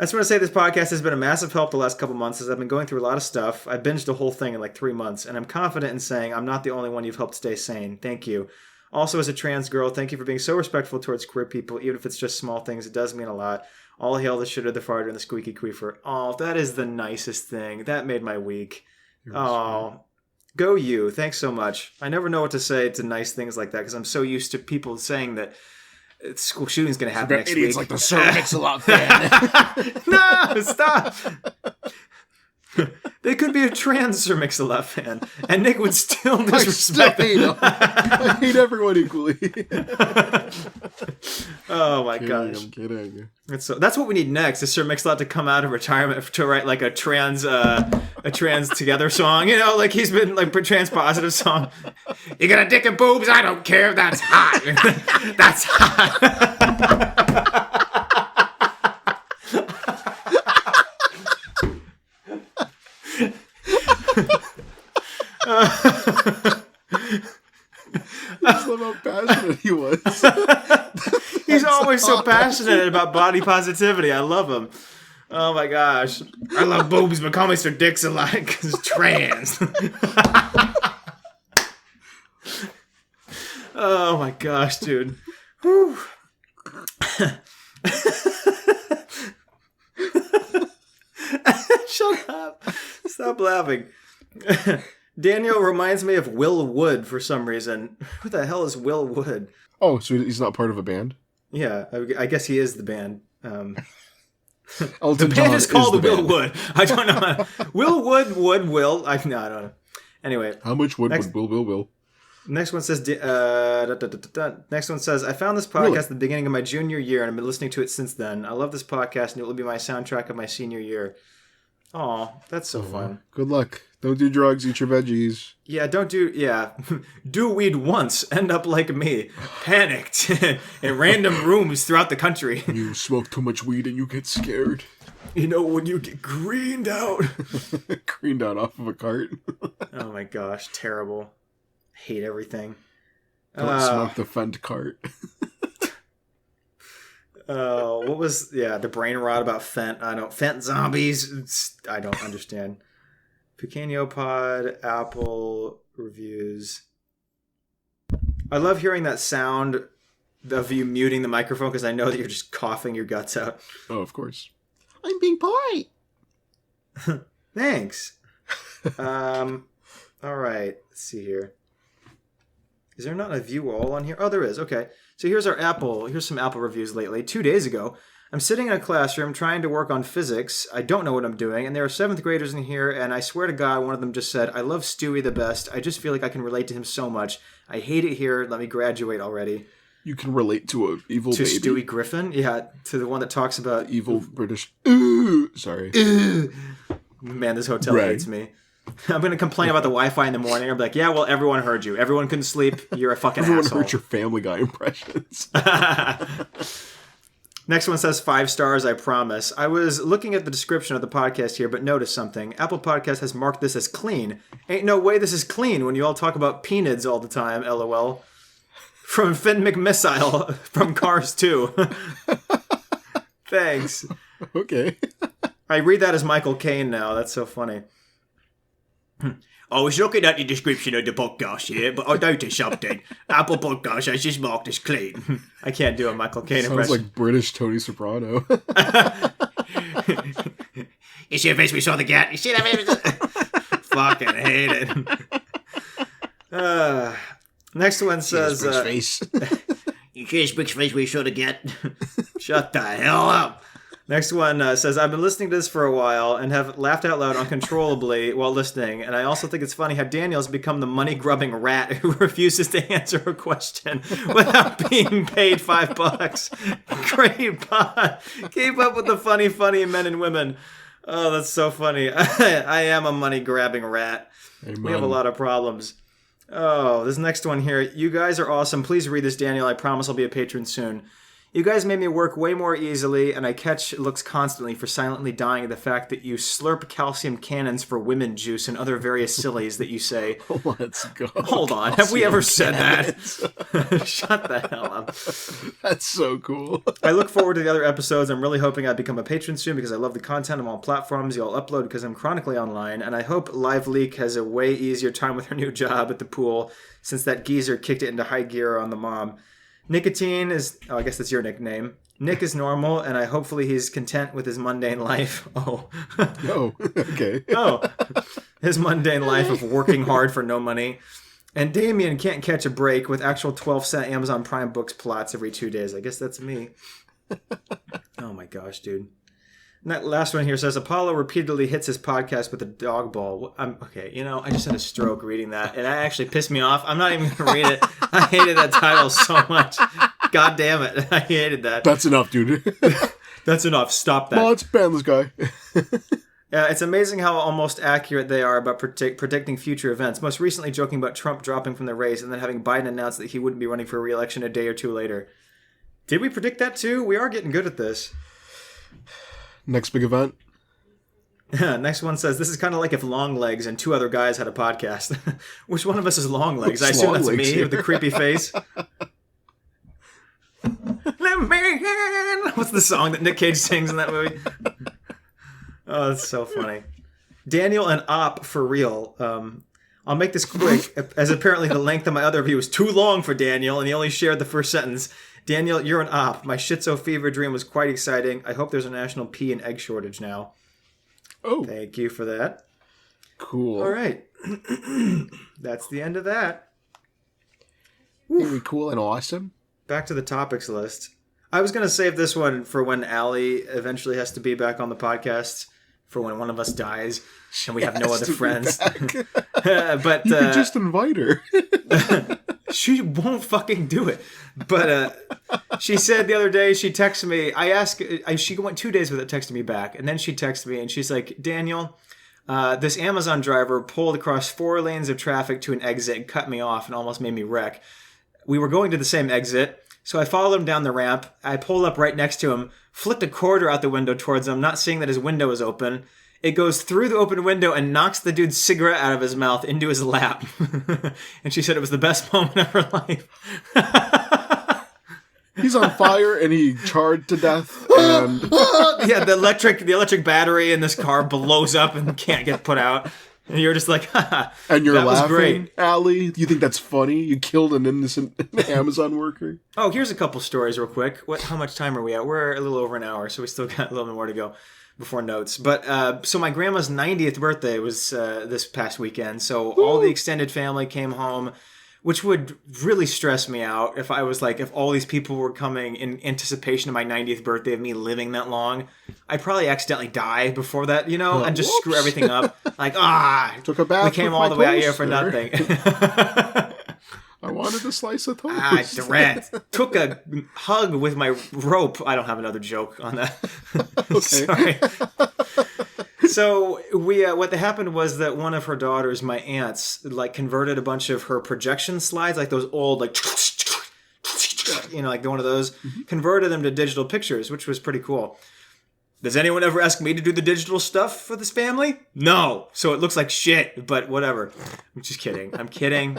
B: just want to say this podcast has been a massive help the last couple months as I've been going through a lot of stuff. I binged the whole thing in like 3 months, and I'm confident in saying I'm not the only one you've helped stay sane. Thank you. Also, as a trans girl, thank you for being so respectful towards queer people, even if it's just small things. It does mean a lot. All hail the shitter, the farter, and the squeaky queefer. Oh, that is the nicest thing. That made my week. Oh, go you. Thanks so much. I never know what to say to nice things like that because I'm so used to people saying that school shooting's going to happen next
C: idiots
B: week.
C: like the Sir Mix-a-Lot fan.
B: No, stop. They could be a trans Sir Mix-a-Lot fan, and Nick would still disrespect them.
C: I hate everyone equally.
B: Oh my gosh!
C: I'm kidding.
B: That's what we need next. Is Sir Mix-a-Lot to come out of retirement to write like a trans together song? You know, like he's been like a trans positive song. You got a dick and boobs? I don't care. That's hot. That's hot.
C: That's how passionate he was.
B: He's always so passionate about body positivity. I love him. Oh my gosh. I love boobs, but call me Sir Dicks a lot because trans. Oh my gosh, dude. Whew. Shut up. Stop laughing. Daniel reminds me of Will Wood for some reason. Who the hell is Will Wood?
C: Oh, so he's not part of a band?
B: Yeah, I guess he is the band.
C: Elton
B: The
C: John
B: band is called
C: the
B: Will
C: band.
B: Wood. I don't know. Will Wood, Will. I don't know. Anyway.
C: How much wood would Will?
B: Next one says, next one says, I found this podcast at the beginning of my junior year and I've been listening to it since then. I love this podcast and it will be my soundtrack of my senior year. Aw, that's so fun.
C: Good luck. Don't do drugs, eat your veggies.
B: Yeah, do weed once, end up like me, panicked in random rooms throughout the country.
C: You smoke too much weed and you get scared.
B: You know, when you get greened out.
C: Greened out off of a cart.
B: Oh my gosh, terrible. Hate everything.
C: Don't smoke the Fent cart.
B: What was the brain rot about Fent? Fent zombies. I don't understand. Pequeno Pod, Apple reviews. I love hearing that sound of you muting the microphone because I know that you're just coughing your guts out.
C: Oh, of course. I'm being polite.
B: Thanks. All right. Let's see here. Is there not a view all on here? Oh, there is. Okay. So here's some Apple reviews lately. 2 days ago, I'm sitting in a classroom trying to work on physics. I don't know what I'm doing, and there are 7th graders in here, and I swear to God, one of them just said, "I love Stewie the best. I just feel like I can relate to him so much. I hate it here. Let me graduate already."
C: You can relate to a evil
B: to
C: baby?
B: Stewie Griffin? Yeah, to the one that talks about...
C: Evil British... Ooh, sorry.
B: Man, this hotel
C: Right.
B: hates me. I'm going to complain about the Wi-Fi in the morning. I'm like, yeah, well, everyone heard you. Everyone couldn't sleep. You're a fucking
C: Everyone
B: asshole.
C: heard your Family Guy impressions.
B: Next one says 5 stars, I promise. I was looking at the description of the podcast here, but noticed something. Apple Podcast has marked this as clean. Ain't no way this is clean when you all talk about penids all the time, LOL. From Finn McMissile from Cars 2. Thanks.
C: Okay.
B: I read that as Michael Caine now. That's so funny. I was looking at the description of the podcast here, but I noticed something. Apple Podcast has just marked as clean. I can't do a Michael Caine
C: Sounds
B: impression.
C: like British Tony Soprano.
B: You see the face we saw the cat? You see that face? Fucking hate it. Next one says...
C: face.
B: You see this big face we saw the cat? Shut the hell up. Next one says, I've been listening to this for a while and have laughed out loud uncontrollably while listening. And I also think it's funny how Daniel's become the money-grubbing rat who refuses to answer a question without being paid $5. Great pod. Keep up with the funny men and women. Oh, that's so funny. I am a money-grabbing rat.
C: Amen.
B: We have a lot of problems. Oh, this next one here. You guys are awesome. Please read this, Daniel. I promise I'll be a patron soon. You guys made me work way more easily, and I catch looks constantly for silently dying at the fact that you slurp calcium cannons for women juice and other various sillies that you say.
C: Let's go.
B: Hold on, have we ever said that? Shut the hell up.
C: That's so cool.
B: I look forward to the other episodes. I'm really hoping I become a patron soon because I love the content on all platforms you all upload because I'm chronically online, and I hope Live Leak has a way easier time with her new job at the pool since that geezer kicked it into high gear on the mom. Nicotine is... Oh, I guess that's your nickname. Nick is normal, and hopefully he's content with his mundane life. Oh.
C: Oh, okay.
B: Oh. His mundane life of working hard for no money. And Damien can't catch a break with actual 12-cent Amazon Prime Books plots every 2 days. I guess that's me. Oh my gosh, dude. And that last one here says, Apollo repeatedly hits his podcast with a dog ball. Okay, I just had a stroke reading that. And that actually pissed me off. I'm not even going to read it. I hated that title so much. God damn it. I hated that.
C: That's enough, dude.
B: That's enough. Stop that.
C: Let's ban this guy.
B: Yeah, it's amazing how almost accurate they are about predicting future events. Most recently joking about Trump dropping from the race and then having Biden announce that he wouldn't be running for re-election a day or two later. Did we predict that too? We are getting good at this.
C: Next big event.
B: Next one says, this is kind of like if Longlegs and 2 other guys had a podcast. Which one of us is Longlegs? I assume that's me with the creepy face. What's the song that Nick Cage sings in that movie? Oh, that's so funny. Daniel and Op for real. I'll make this quick, as apparently the length of my other review was too long for Daniel, and he only shared the first sentence. Daniel, you're an op. My schizo fever dream was quite exciting. I hope there's a national pea and egg shortage now.
C: Oh.
B: Thank you for that.
C: Cool.
B: All right. That's the end of that.
C: Very cool and awesome.
B: Back to the topics list. I was going to save this one for when Allie eventually has to be back on the podcast, for when one of us dies and we have no other friends. But
C: you could just invite her.
B: She won't fucking do it. But she said the other day, she texted me. She went 2 days without texting me back. And then she texted me and she's like, Daniel, this Amazon driver pulled across 4 lanes of traffic to an exit and cut me off and almost made me wreck. We were going to the same exit. So I followed him down the ramp. I pulled up right next to him, flicked a quarter out the window towards him, not seeing that his window was open. It goes through the open window and knocks the dude's cigarette out of his mouth into his lap. And she said it was the best moment of her life.
C: He's on fire and he charred to death. And
B: yeah, the electric battery in this car blows up and can't get put out. And you're just like, haha.
C: And you're
B: that
C: laughing,
B: was great.
C: Allie. You think that's funny? You killed an innocent Amazon worker.
B: Oh, here's a couple stories real quick. How much time are we at? We're a little over an hour, so we still got a little bit more to go before notes. But so my grandma's 90th birthday was this past weekend. So all the extended family came home, which would really stress me out if I was like, if all these people were coming in anticipation of my 90th birthday of me living that long. I'd probably accidentally die before that, and just screw everything up. Like,
C: took a bath.
B: We came all the way out here for nothing.
C: I wanted a slice of toast.
B: Durant. Took a hug with my rope. I don't have another joke on that. Sorry. So what happened was that one of her daughters, my aunts, like converted a bunch of her projection slides, like those old, like, like one of those, converted them to digital pictures, which was pretty cool. Does anyone ever ask me to do the digital stuff for this family? No. So it looks like shit, but whatever. I'm just kidding. I'm kidding.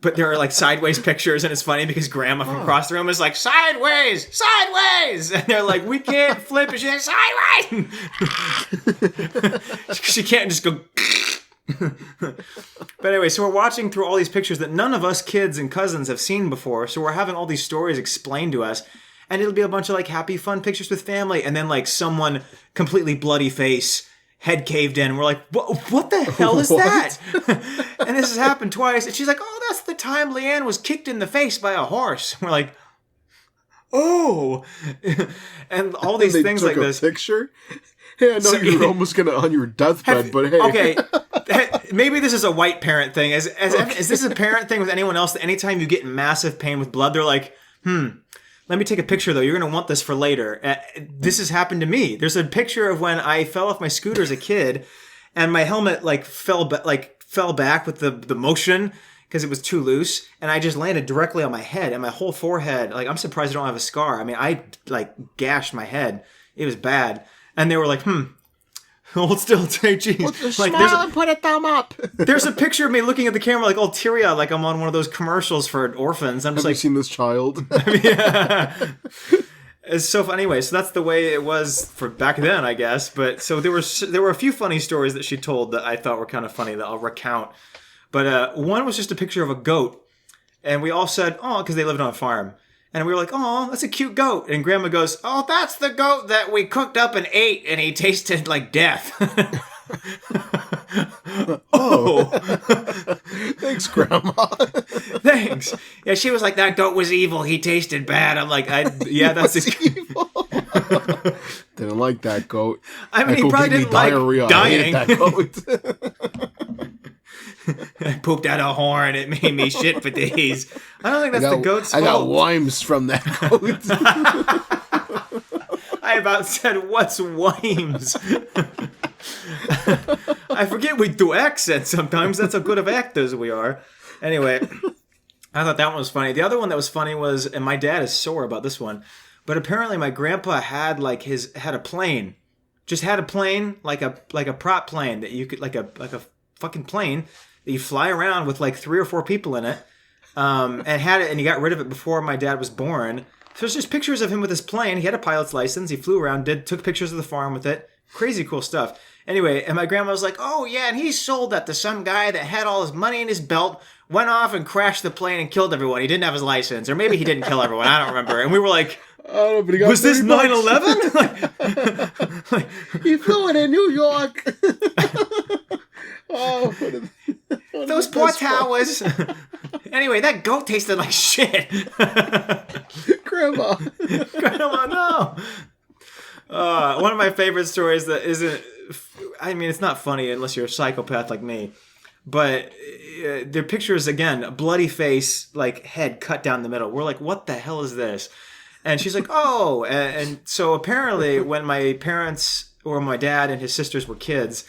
B: But there are like sideways pictures, and it's funny because Grandma from across the room is like, sideways! And they're like, we can't flip it. She's like, sideways! She can't just go... But anyway, so we're watching through all these pictures that none of us kids and cousins have seen before, so we're having all these stories explained to us. And it'll be a bunch of like happy, fun pictures with family. And then like someone completely bloody face, head caved in. We're like, what the hell is that? And this has happened twice. And she's like, oh, that's the time Leanne was kicked in the face by a horse. We're like, oh. And all these things like this.
C: Picture? Hey, I know you were almost on your deathbed, but hey.
B: Okay, maybe this is a white parent thing. Is this a parent thing with anyone else that anytime you get in massive pain with blood, they're like, let me take a picture, though. You're going to want this for later. This has happened to me. There's a picture of when I fell off my scooter as a kid, and my helmet fell back with the motion because it was too loose, and I just landed directly on my head, and my whole forehead. Like, I'm surprised I don't have a scar. I mean, I gashed my head. It was bad, and they were like, hold still, geez.
C: Like, smile and put a thumb up.
B: There's a picture of me looking at the camera like all teary-eyed, like I'm on one of those commercials for orphans. I'm just
C: Have you seen this child?
B: Yeah. It's so funny. Anyway, so that's the way it was for back then, I guess. But so there were a few funny stories that she told that I thought were kind of funny that I'll recount. But one was just a picture of a goat, and we all said, "Oh," because they lived on a farm. And we were like, oh, that's a cute goat. And Grandma goes, oh, that's the goat that we cooked up and ate, and he tasted like death. Oh.
C: Thanks, Grandma.
B: Thanks. Yeah, she was like, that goat was evil. He tasted bad. I'm like, yeah, that's evil.
C: Didn't like that goat.
B: I mean, he probably didn't like
C: diarrhea.
B: dying.
C: I hated that goat.
B: I pooped out a horn. It made me shit for days. I don't think that's the goat's fault.
C: I got wimes from that goat.
B: I about said, what's wimes? I forget we do accents sometimes. That's how good of actors we are. Anyway, I thought that one was funny. The other one that was funny was, and my dad is sore about this one, but apparently my grandpa had a plane. Just had a plane, like a prop plane that you could, like a fucking plane that you fly around with like 3 or 4 people in it, and had it, and he got rid of it before my dad was born. So there's just pictures of him with his plane. He had a pilot's license. He flew around, took pictures of the farm with it. Crazy cool stuff. Anyway, and my grandma was like, oh yeah, and he sold that to some guy that had all his money in his belt, went off and crashed the plane and killed everyone. He didn't have his license, or maybe he didn't kill everyone. I don't remember. And we were like,
C: oh, but he got
B: was this 9/11?
C: He flew it in New York. Oh,
B: those poor towers. Anyway, that goat tasted like shit.
C: Grandma,
B: no. One of my favorite stories that isn't, I mean, it's not funny unless you're a psychopath like me, but their pictures, again, a bloody face, like head cut down the middle. We're like, what the hell is this? And she's like, oh. And so apparently when my parents, or my dad and his sisters were kids,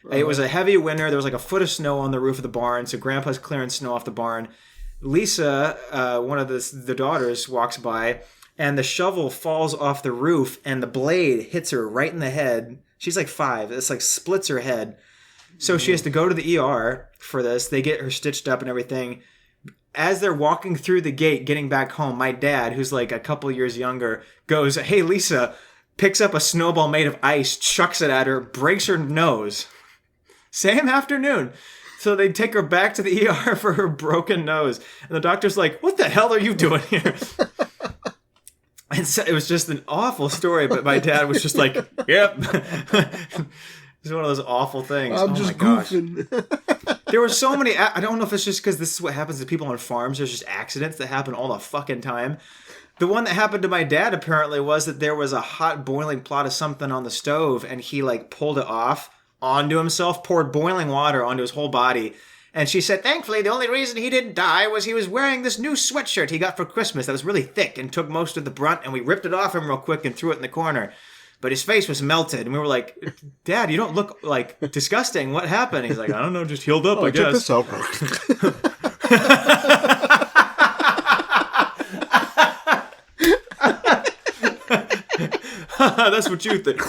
B: it was a heavy winter. There was like a foot of snow on the roof of the barn. So Grandpa's clearing snow off the barn. Lisa, one of the daughters, walks by, and the shovel falls off the roof, and the blade hits her right in the head. She's like 5. It's like splits her head. So she has to go to the ER for this. They get her stitched up and everything. As they're walking through the gate, getting back home, my dad, who's like a couple years younger, goes, "Hey, Lisa," picks up a snowball made of ice, chucks it at her, breaks her nose. Same afternoon. So they take her back to the ER for her broken nose. And the doctor's like, "What the hell are you doing here?" And so it was just an awful story, but my dad was just like, "Yep." It's one of those awful things.
C: I'm just goofing.
B: There were so many... I don't know if it's just because this is what happens to people on farms. There's just accidents that happen all the fucking time. The one that happened to my dad, apparently, was that there was a hot boiling pot of something on the stove, and he, like, pulled it off onto himself, poured boiling water onto his whole body. And she said, thankfully, the only reason he didn't die was he was wearing this new sweatshirt he got for Christmas that was really thick and took most of the brunt, and we ripped it off him real quick and threw it in the corner. But his face was melted, and we were like, "Dad, you don't look, like, disgusting. What happened?" He's like, "I don't know, just healed up, I guess."
C: Check this
B: out. That's what you think.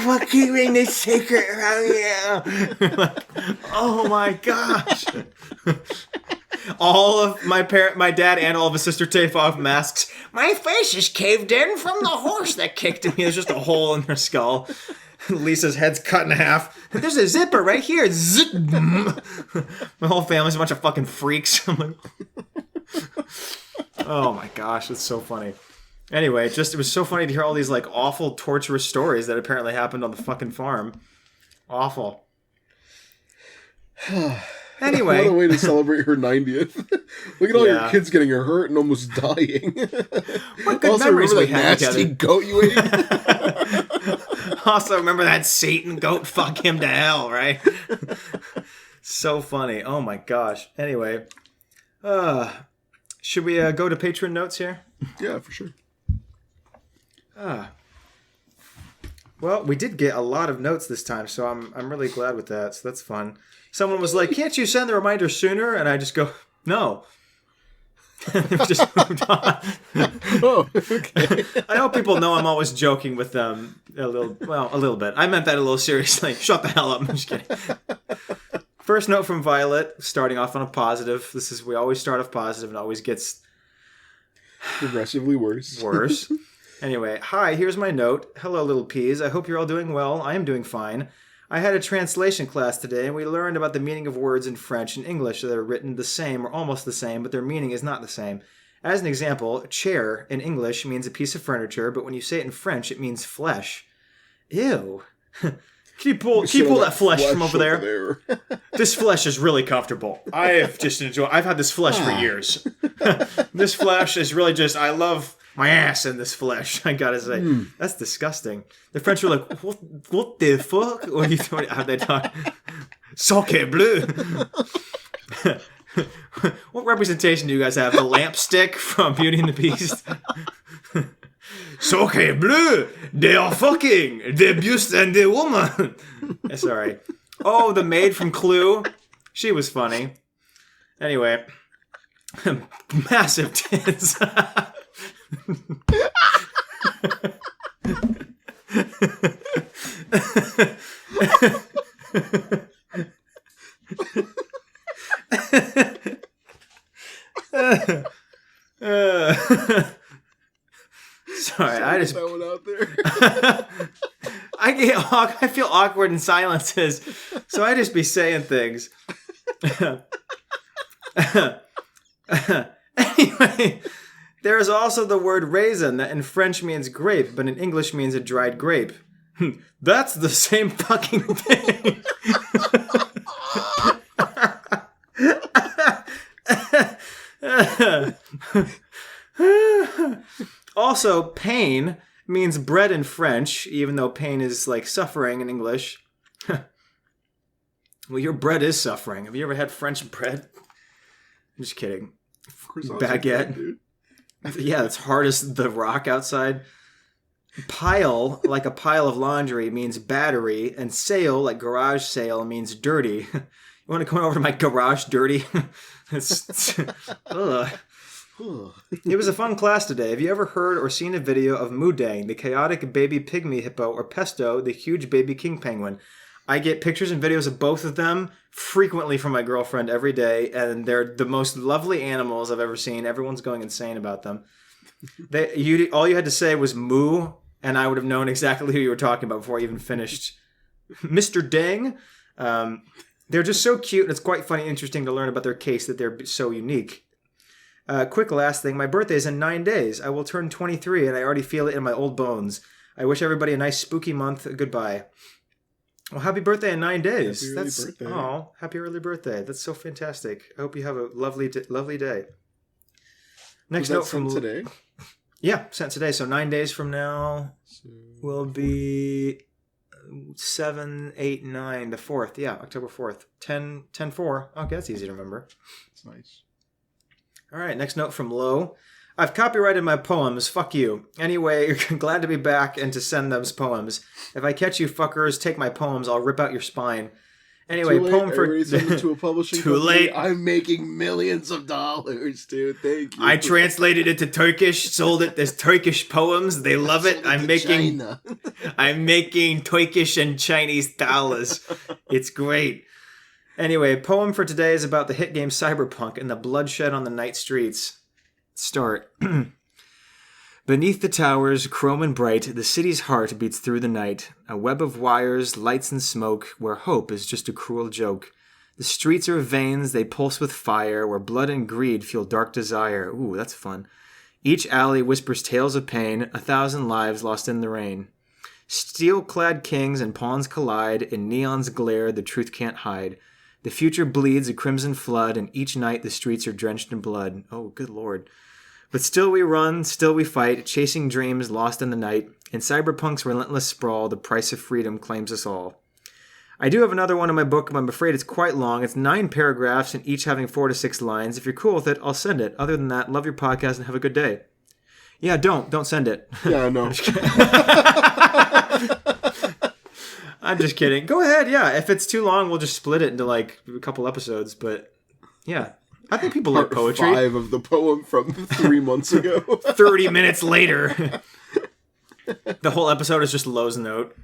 B: We're keeping this secret around here. Like, oh my gosh. All of my dad and all of his sister take off masks. My face is caved in from the horse that kicked me. There's just a hole in her skull. Lisa's head's cut in half. There's a zipper right here. Zip. My whole family's a bunch of fucking freaks. I'm like, oh my gosh, that's so funny. Anyway, it was so funny to hear all these like awful, torturous stories that apparently happened on the fucking farm. Awful. Anyway.
C: What a way to celebrate her 90th. Look at all your kids getting hurt and almost dying.
B: What good memories we had
C: nasty
B: together.
C: Goat you ate?
B: Also, remember that Satan goat? Fuck him to hell, right? So funny. Oh my gosh. Anyway. Should we go to patron notes here?
C: Yeah, for sure.
B: Well, we did get a lot of notes this time, so I'm really glad with that. So that's fun. Someone was like, "Can't you send the reminder sooner?" And I just go, "No." Just moved on.
C: Oh, okay.
B: I hope people know I'm always joking with them a little bit. I meant that a little seriously. Shut the hell up. I'm just kidding. First note from Violet, starting off on a positive. We always start off positive and always gets
C: progressively worse.
B: Anyway, hi, here's my note. Hello, little peas. I hope you're all doing well. I am doing fine. I had a translation class today, and we learned about the meaning of words in French and English that are written the same or almost the same, but their meaning is not the same. As an example, chair in English means a piece of furniture, but when you say it in French, it means flesh. Ew. Can you pull that flesh from over there? This flesh is really comfortable. I've had this flesh for years. This flesh is really I love my ass in this flesh, I gotta say. That's disgusting. The French are like, what the fuck? What are you doing? How they talk? Sacre bleu. What representation do you guys have? The lamp stick from Beauty and the Beast? Sacre bleu. They are fucking. The beast and the woman. Sorry. Oh, the maid from Clue. She was funny. Anyway. Massive tits. Sorry, I just
C: that one out there.
B: I feel awkward in silences, so I just be saying things. Anyway, there is also the word raisin that in French means grape, but in English means a dried grape. That's the same fucking thing. Also, pain means bread in French, even though pain is like suffering in English. Well, your bread is suffering. Have you ever had French bread? I'm just kidding. Baguette. Dude. Yeah, it's hard as the rock outside. Pile, like a pile of laundry, means battery, and sale, like garage sale, means dirty. You want to come over to my garage dirty? Ugh. It was a fun class today. Have you ever heard or seen a video of Moodang, the chaotic baby pygmy hippo, or Pesto, the huge baby king penguin? I get pictures and videos of both of them frequently from my girlfriend every day, and they're the most lovely animals I've ever seen. Everyone's going insane about them. All you had to say was moo, and I would have known exactly who you were talking about before I even finished. Mr. Dang. They're just so cute, and it's quite funny and interesting to learn about their case that they're so unique. Quick last thing. My birthday is in 9 days. I will turn 23, and I already feel it in my old bones. I wish everybody a nice spooky month. Goodbye. Well, happy birthday in 9 days.
C: Happy early birthday.
B: Oh, happy early birthday. That's so fantastic. I hope you have a lovely day. Next note from
C: today.
B: Yeah, sent today. So 9 days from now will be 7, 8, 9, the 4th. Yeah, October 4th. 10/4. Okay, that's easy to remember.
C: That's nice.
B: All right, next note from Lo. I've copyrighted my poems. Fuck you. Anyway, glad to be back and to send those poems. If I catch you fuckers, take my poems. I'll rip out your spine. Anyway,
C: too late.
B: poem for...
C: I already sent it to a publishing
B: Too
C: company.
B: late.
C: I'm making millions of dollars, dude. Thank you.
B: I translated it to Turkish, sold it as Turkish poems. They love it. I'm making Turkish and Chinese dollars. It's great. Anyway, poem for today is about the hit game Cyberpunk and the bloodshed on the night streets. Start. Beneath the towers, chrome and bright, the city's heart beats through the night. A web of wires, lights and smoke, where hope is just a cruel joke. The streets are veins, they pulse with fire, where blood and greed fuel dark desire. Ooh, that's fun. Each alley whispers tales of pain, 1,000 lives lost in the rain. Steel-clad kings and pawns collide, in neon's glare the truth can't hide. The future bleeds a crimson flood, and each night the streets are drenched in blood. Oh, good lord. But still we run, still we fight, chasing dreams lost in the night. In cyberpunk's relentless sprawl, the price of freedom claims us all. I do have another one in my book, but I'm afraid it's quite long. It's 9 paragraphs, and each having 4 to 6 lines. If you're cool with it, I'll send it. Other than that, love your podcast and have a good day. Yeah, don't send it.
C: Yeah, no.
B: I'm just kidding. Go ahead, yeah. If it's too long, we'll just split it into like a couple episodes. But yeah, I think people like poetry.
C: Part 5 of the poem from 3 months ago.
B: 30 minutes later. The whole episode is just Lowe's note.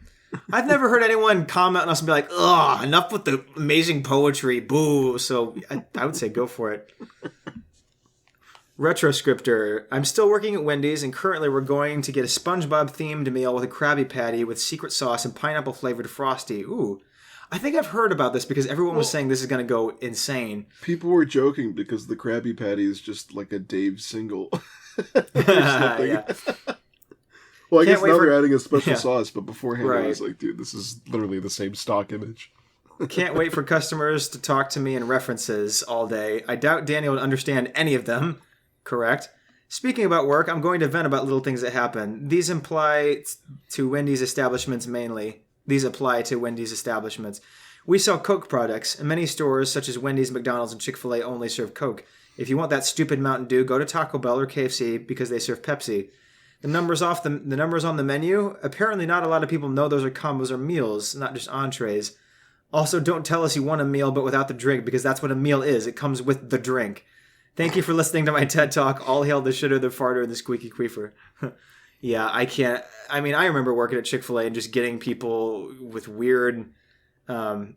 B: I've never heard anyone comment on us and be like, ugh, enough with the amazing poetry. Boo. So I would say go for it. Retroscriptor. I'm still working at Wendy's, and currently we're going to get a SpongeBob-themed meal with a Krabby Patty with secret sauce and pineapple-flavored Frosty. Ooh. I think I've heard about this because everyone was saying this is going to go insane.
C: People were joking because the Krabby Patty is just like a Dave single.
B: Yeah.
C: Well, I guess now they're adding a special
B: Yeah.
C: sauce, but beforehand I
B: Right.
C: was like, dude, this is literally the same stock image.
B: Can't wait for customers to talk to me in references all day. I doubt Daniel would understand any of them. Correct. Speaking about work, I'm going to vent about little things that happen. These apply to Wendy's establishments mainly. These apply to Wendy's establishments. We sell Coke products, and many stores, such as Wendy's, McDonald's, and Chick-fil-A, only serve Coke. If you want that stupid Mountain Dew, go to Taco Bell or KFC because they serve Pepsi. The numbers on the menu, apparently not a lot of people know those are combos or meals, not just entrees. Also, don't tell us you want a meal but without the drink, because that's what a meal is. It comes with the drink. Thank you for listening to my TED Talk. All hail the shitter, the farter, and the squeaky queefer. Yeah, I can't. I mean, I remember working at Chick-fil-A and just getting people with weird, orders.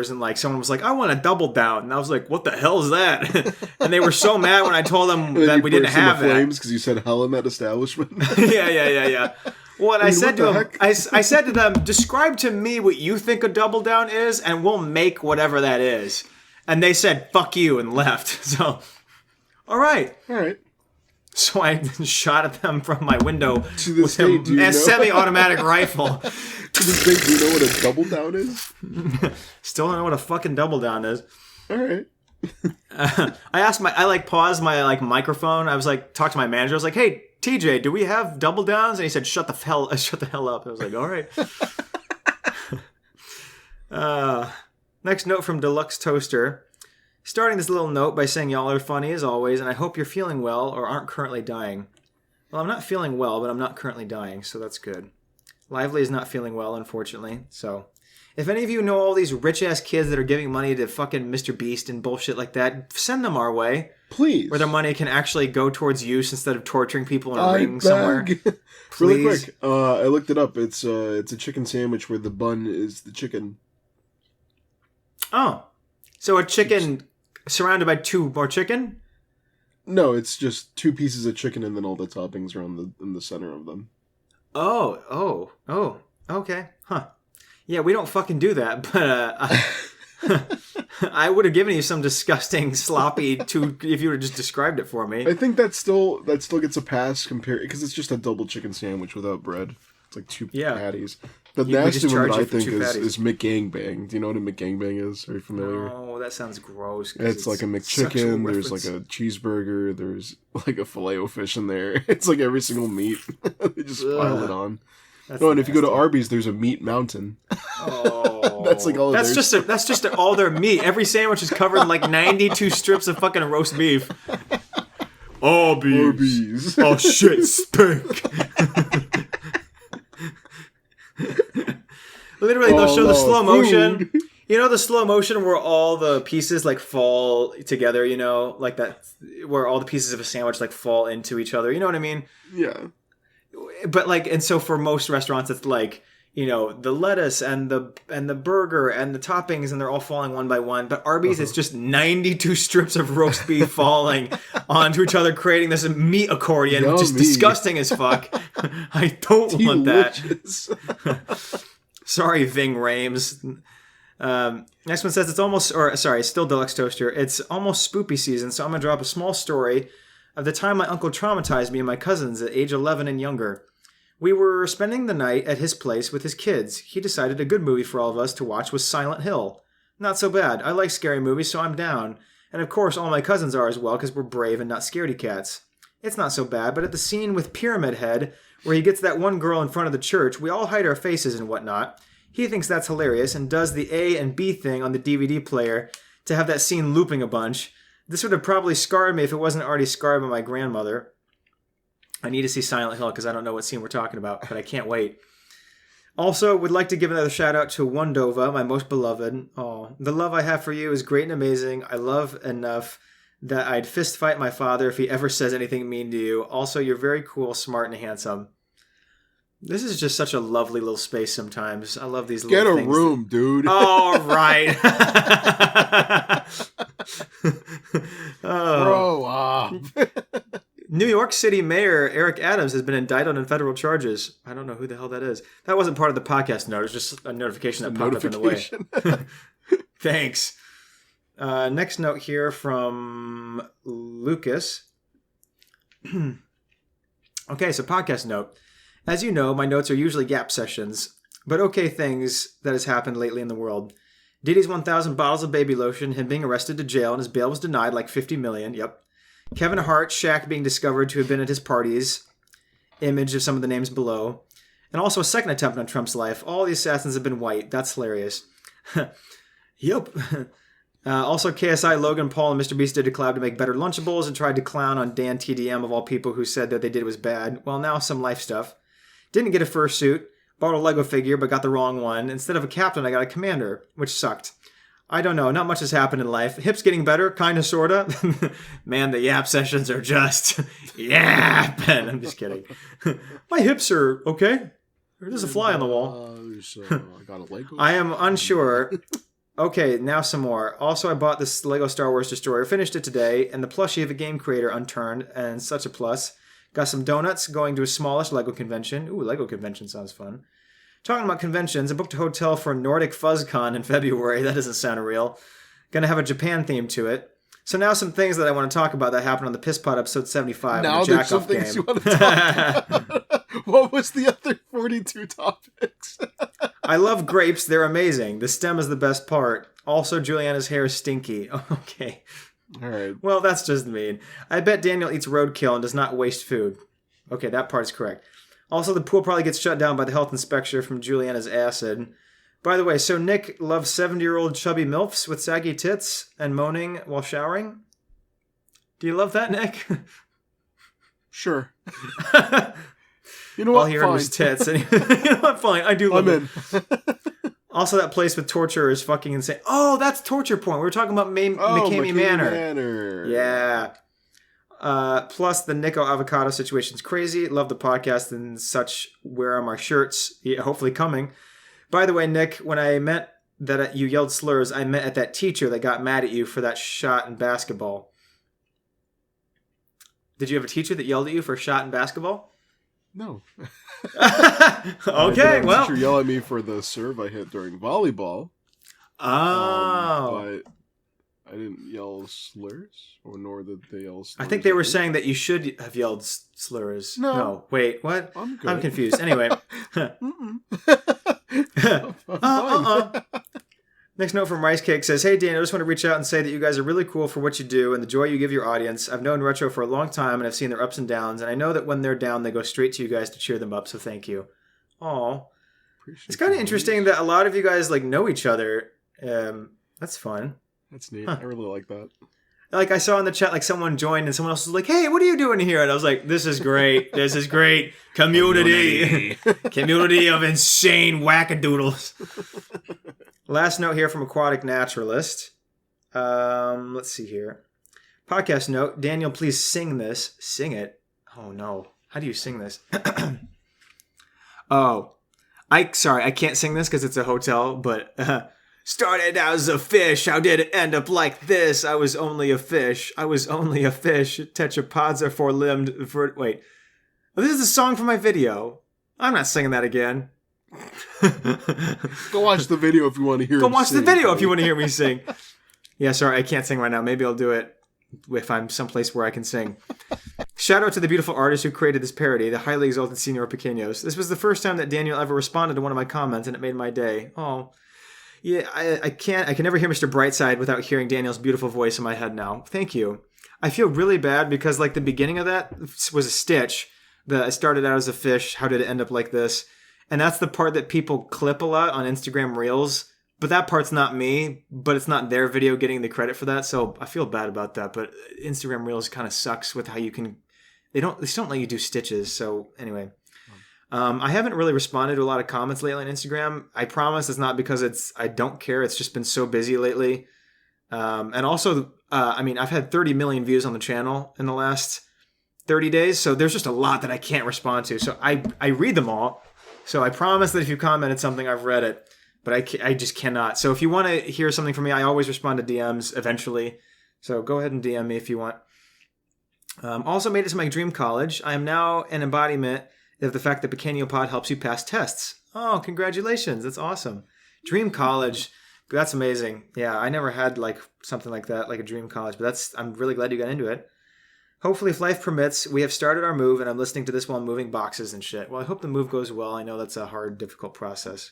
B: And like someone was like, I want a double down. And I was like, what the hell is that? And they were so mad when I told them that we didn't have that.
C: Flames because you said hell in that establishment.
B: Yeah. Well, and I said to them, I said to them, describe to me what you think a double down is, and we'll make whatever that is. And they said, fuck you, and left. So, all right. So I shot at them from my window with a semi-automatic rifle.
C: To this day, do you know what a double down is?
B: Still don't know what a fucking double down is.
C: All right.
B: I paused my microphone. I was like, talk to my manager. I was like, hey, TJ, do we have double downs? And he said, shut the hell up. I was like, all right. Next note from Deluxe Toaster. Starting this little note by saying y'all are funny as always, and I hope you're feeling well or aren't currently dying. Well, I'm not feeling well, but I'm not currently dying, so that's good. Lively is not feeling well, unfortunately. So, if any of you know all these rich-ass kids that are giving money to fucking Mr. Beast and bullshit like that, send them our way.
C: Please.
B: Where their money can actually go towards use instead of torturing people in a ring somewhere.
C: Really quick, I looked it up. It's a chicken sandwich where the bun is the chicken.
B: Oh. So a chicken surrounded by 2 more chicken?
C: No, it's just 2 pieces of chicken and then all the toppings are in the center of them.
B: Oh, okay. Huh. Yeah, we don't fucking do that, but I would have given you some disgusting, sloppy if you would have just described it for me.
C: I think that still gets a pass compared because it's just a double chicken sandwich without bread. It's like 2 patties. The nasty one that I think is McGangbang. Do you know what a McGangbang is? Are you familiar?
B: Oh, that sounds gross.
C: It's like a McChicken. There's like a cheeseburger. There's like a Filet-O-Fish in there. It's like every single meat. They just pile it on. And if you go to Arby's, there's a meat mountain.
B: Oh,
C: that's like all.
B: That's just all their meat. Every sandwich is covered in like 92 strips of fucking roast beef. Arby's. Oh shit, stink. Literally, they'll show the slow motion. You know the slow motion where all the pieces like fall together. You know, like that, where all the pieces of a sandwich like fall into each other. You know what I mean?
C: Yeah.
B: But like, and so for most restaurants, it's like, you know, the lettuce and the burger and the toppings, and they're all falling one by one. But Arby's, it's just 92 strips of roast beef falling onto each other, creating this meat accordion, which is disgusting as fuck. I don't want that. Sorry, Ving Rhames. Next one says it's still Deluxe Toaster. It's almost spoopy season, so I'm gonna drop a small story of the time my uncle traumatized me and my cousins at age 11 and younger. We were spending the night at his place with his kids. He decided a good movie for all of us to watch was Silent Hill. Not so bad. I like scary movies, so I'm down. And of course, all my cousins are as well, because we're brave and not scaredy cats. It's not so bad, but at the scene with Pyramid Head, where he gets that one girl in front of the church, we all hide our faces and whatnot. He thinks that's hilarious and does the A and B thing on the DVD player to have that scene looping a bunch. This would have probably scarred me if it wasn't already scarred by my grandmother. I need to see Silent Hill because I don't know what scene we're talking about, but I can't wait. Also, would like to give another shout out to Wondova, my most beloved. Oh, the love I have for you is great and amazing. I love enough that I'd fist fight my father if he ever says anything mean to you. Also, you're very cool, smart, and handsome. This is just such a lovely little space sometimes. I love these little things.
C: Get a room, dude.
B: All right.
C: Grow up.
B: New York City Mayor Eric Adams has been indicted on federal charges. I don't know who the hell that is. That wasn't part of the podcast note. It was just a notification that popped up in the way. Thanks. Next note here from Lucas. Okay, so podcast note. As you know, my notes are usually gap sessions, but okay things that has happened lately in the world. Diddy's 1,000 bottles of baby lotion, him being arrested to jail, and his bail was denied like $50 million. Yep. Kevin Hart, Shaq being discovered to have been at his parties. Image of some of the names below. And also a second attempt on Trump's life. All the assassins have been white. That's hilarious. Yep. Also, KSI, Logan Paul, and Mr. Beast did a collab to make better Lunchables and tried to clown on Dan TDM of all people who said that they did was bad. Well, now some life stuff. Didn't get a fursuit. Bought a Lego figure, but got the wrong one. Instead of a captain, I got a commander, which sucked. I don't know. Not much has happened in life. Hips getting better, kind of, sort of. Man, the yap sessions are just yapping. I'm just kidding. My hips are okay. There's a fly on the wall.
C: I got a Lego.
B: I am unsure. Okay, now some more. Also, I bought this Lego Star Wars Destroyer. Finished it today, and the plushie of a game creator unturned, and such a plus. Got some donuts, going to a smallish Lego convention. Ooh, Lego convention sounds fun. Talking about conventions, I booked a hotel for Nordic FuzzCon in February. That doesn't sound real. Gonna have a Japan theme to it. So now some things that I want to talk about that happened on the Piss Pod episode 75.
C: Now
B: the
C: there's some things you want to talk about. What was the other 42 topics?
B: I love grapes. They're amazing. The stem is the best part. Also, Juliana's hair is stinky. Okay.
C: All right.
B: Well, that's just mean. I bet Daniel eats roadkill and does not waste food. Okay, that part's correct. Also, the pool probably gets shut down by the health inspector from Juliana's acid. By the way, so Nick loves 70-year-old chubby milfs with saggy tits and moaning while showering? Do you love that, Nick?
C: Sure. You know
B: all
C: what?
B: he heard was tits. And you know what? Fine. I do love it. Also, that place with torture is fucking insane. Oh, that's torture porn. We were talking about McCamey Manor. Yeah. Plus, the Nico avocado situation's crazy. Love the podcast and such. Where are my shirts? Yeah, hopefully coming. By the way, Nick, when I meant that you yelled slurs, I meant at that teacher that got mad at you for that shot in basketball. Did you have a teacher that yelled at you for a shot in basketball?
C: No.
B: Okay, well.
C: Teacher yelled at me for the serve I hit during volleyball.
B: Oh.
C: But I didn't yell slurs, or nor did they yell slurs.
B: I think they were saying that you should have yelled slurs. No. Wait, what?
C: I'm good.
B: I'm confused. Anyway. Next note from Rice Cake says, "Hey, Dan, I just want to reach out and say that you guys are really cool for what you do and the joy you give your audience. I've known Retro for a long time, and I've seen their ups and downs, and I know that when they're down, they go straight to you guys to cheer them up, so thank you." Aw. It's kind of interesting that a lot of you guys, like, know each other. That's fun.
C: That's neat. I really like that.
B: Like, I saw in the chat, like, someone joined, and someone else was like, "Hey, what are you doing here?" And I was like, this is great. This is great. Community. Community of insane wackadoodles. Last note here from Aquatic Naturalist. Let's see here. Podcast note. Daniel, please sing this. Sing it. Oh, no. How do you sing this? Sorry, I can't sing this because it's a hotel, but started as a fish. How did it end up like this? I was only a fish. I was only a fish. Tetrapods are four-limbed. Wait. This is a song from my video. I'm not singing that again.
C: Go watch the video if you want to hear.
B: Go watch the video if you want to hear me sing. Yeah, sorry, I can't sing right now. Maybe I'll do it if I'm someplace where I can sing. Shout out to the beautiful artist who created this parody, the highly exalted Señor Pequeños. This was the first time that Daniel ever responded to one of my comments, and it made my day. Oh, yeah, I can never hear Mr. Brightside without hearing Daniel's beautiful voice in my head now. Thank you. I feel really bad because, like, the beginning of that was a stitch. I started out as a fish. How did it end up like this? And that's the part that people clip a lot on Instagram Reels. But that part's not me, but it's not their video getting the credit for that. So I feel bad about that. But Instagram Reels kind of sucks with how you can... They just don't let you do stitches. So anyway. I haven't really responded to a lot of comments lately on Instagram. I promise it's not because I don't care. It's just been so busy lately. And also, I've had 30 million views on the channel in the last 30 days. So there's just a lot that I can't respond to. So I read them all. So I promise that if you commented something, I've read it, but I just cannot. So if you want to hear something from me, I always respond to DMs eventually. So go ahead and DM me if you want. Also made it to my dream college. I am now an embodiment of the fact that Pequeno Pod helps you pass tests. Oh, congratulations. That's awesome. Dream college. That's amazing. Yeah, I never had like something like that, like a dream college, but I'm really glad you got into it. Hopefully, if life permits, we have started our move, and I'm listening to this while moving boxes and shit. Well, I hope the move goes well. I know that's a hard, difficult process.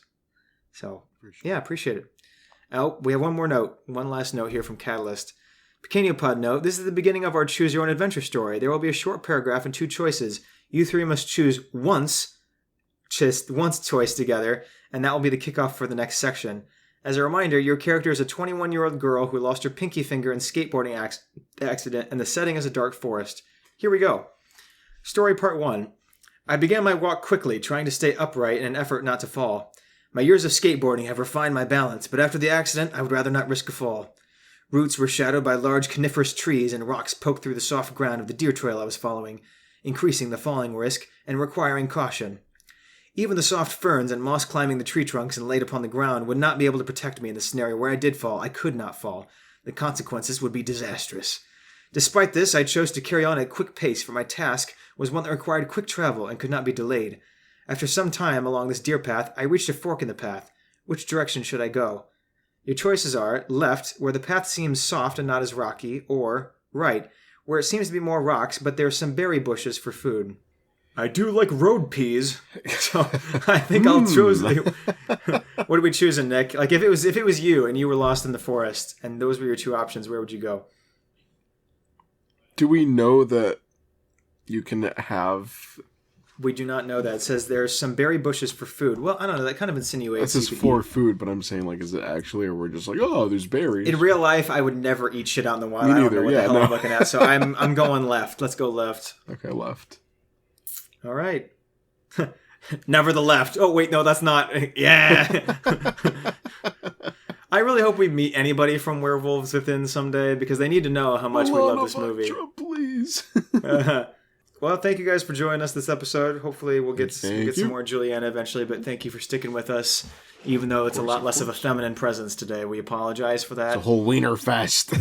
B: So, yeah, appreciate it. Oh, we have one more note. One last note here from Catalyst. Pequeno Pod note. This is the beginning of our Choose Your Own Adventure story. There will be a short paragraph and 2 choices. You 3 must choose once choice together, and that will be the kickoff for the next section. As a reminder, your character is a 21-year-old girl who lost her pinky finger in skateboarding accident, and the setting is a dark forest. Here we go. Story part 1. I began my walk quickly, trying to stay upright in an effort not to fall. My years of skateboarding have refined my balance, but after the accident, I would rather not risk a fall. Roots were shadowed by large coniferous trees, and rocks poked through the soft ground of the deer trail I was following, increasing the falling risk and requiring caution. Even the soft ferns and moss climbing the tree trunks and laid upon the ground would not be able to protect me in the scenario where I did fall. I could not fall. The consequences would be disastrous. Despite this, I chose to carry on at a quick pace, for my task was one that required quick travel and could not be delayed. After some time along this deer path, I reached a fork in the path. Which direction should I go? Your choices are left, where the path seems soft and not as rocky, or right, where it seems to be more rocks, but there are some berry bushes for food. I do like road peas, so I think I'll choose. What are we choosing, Nick? Like if it was you and you were lost in the forest and those were your 2 options, where would you go?
C: Do we know that you can have?
B: We do not know that. It says there's some berry bushes for food. Well, I don't know. That kind of insinuates.
C: It says for food, but I'm saying, like, is it actually, or we're just like, oh, there's berries?
B: In real life, I would never eat shit out in the wild.
C: Me neither.
B: I don't know what the hell I'm looking at. So I'm going left. Let's go left.
C: Okay, left.
B: All right. Never the left. Oh, wait, no, that's not. Yeah. I really hope we meet anybody from Werewolves Within someday because they need to know how much we love this movie.
C: Please.
B: Well, thank you guys for joining us this episode. Hopefully we'll get some more Julianna eventually, but thank you for sticking with us, even though it's a lot less of a feminine presence today. We apologize for that.
C: It's a whole wiener fest.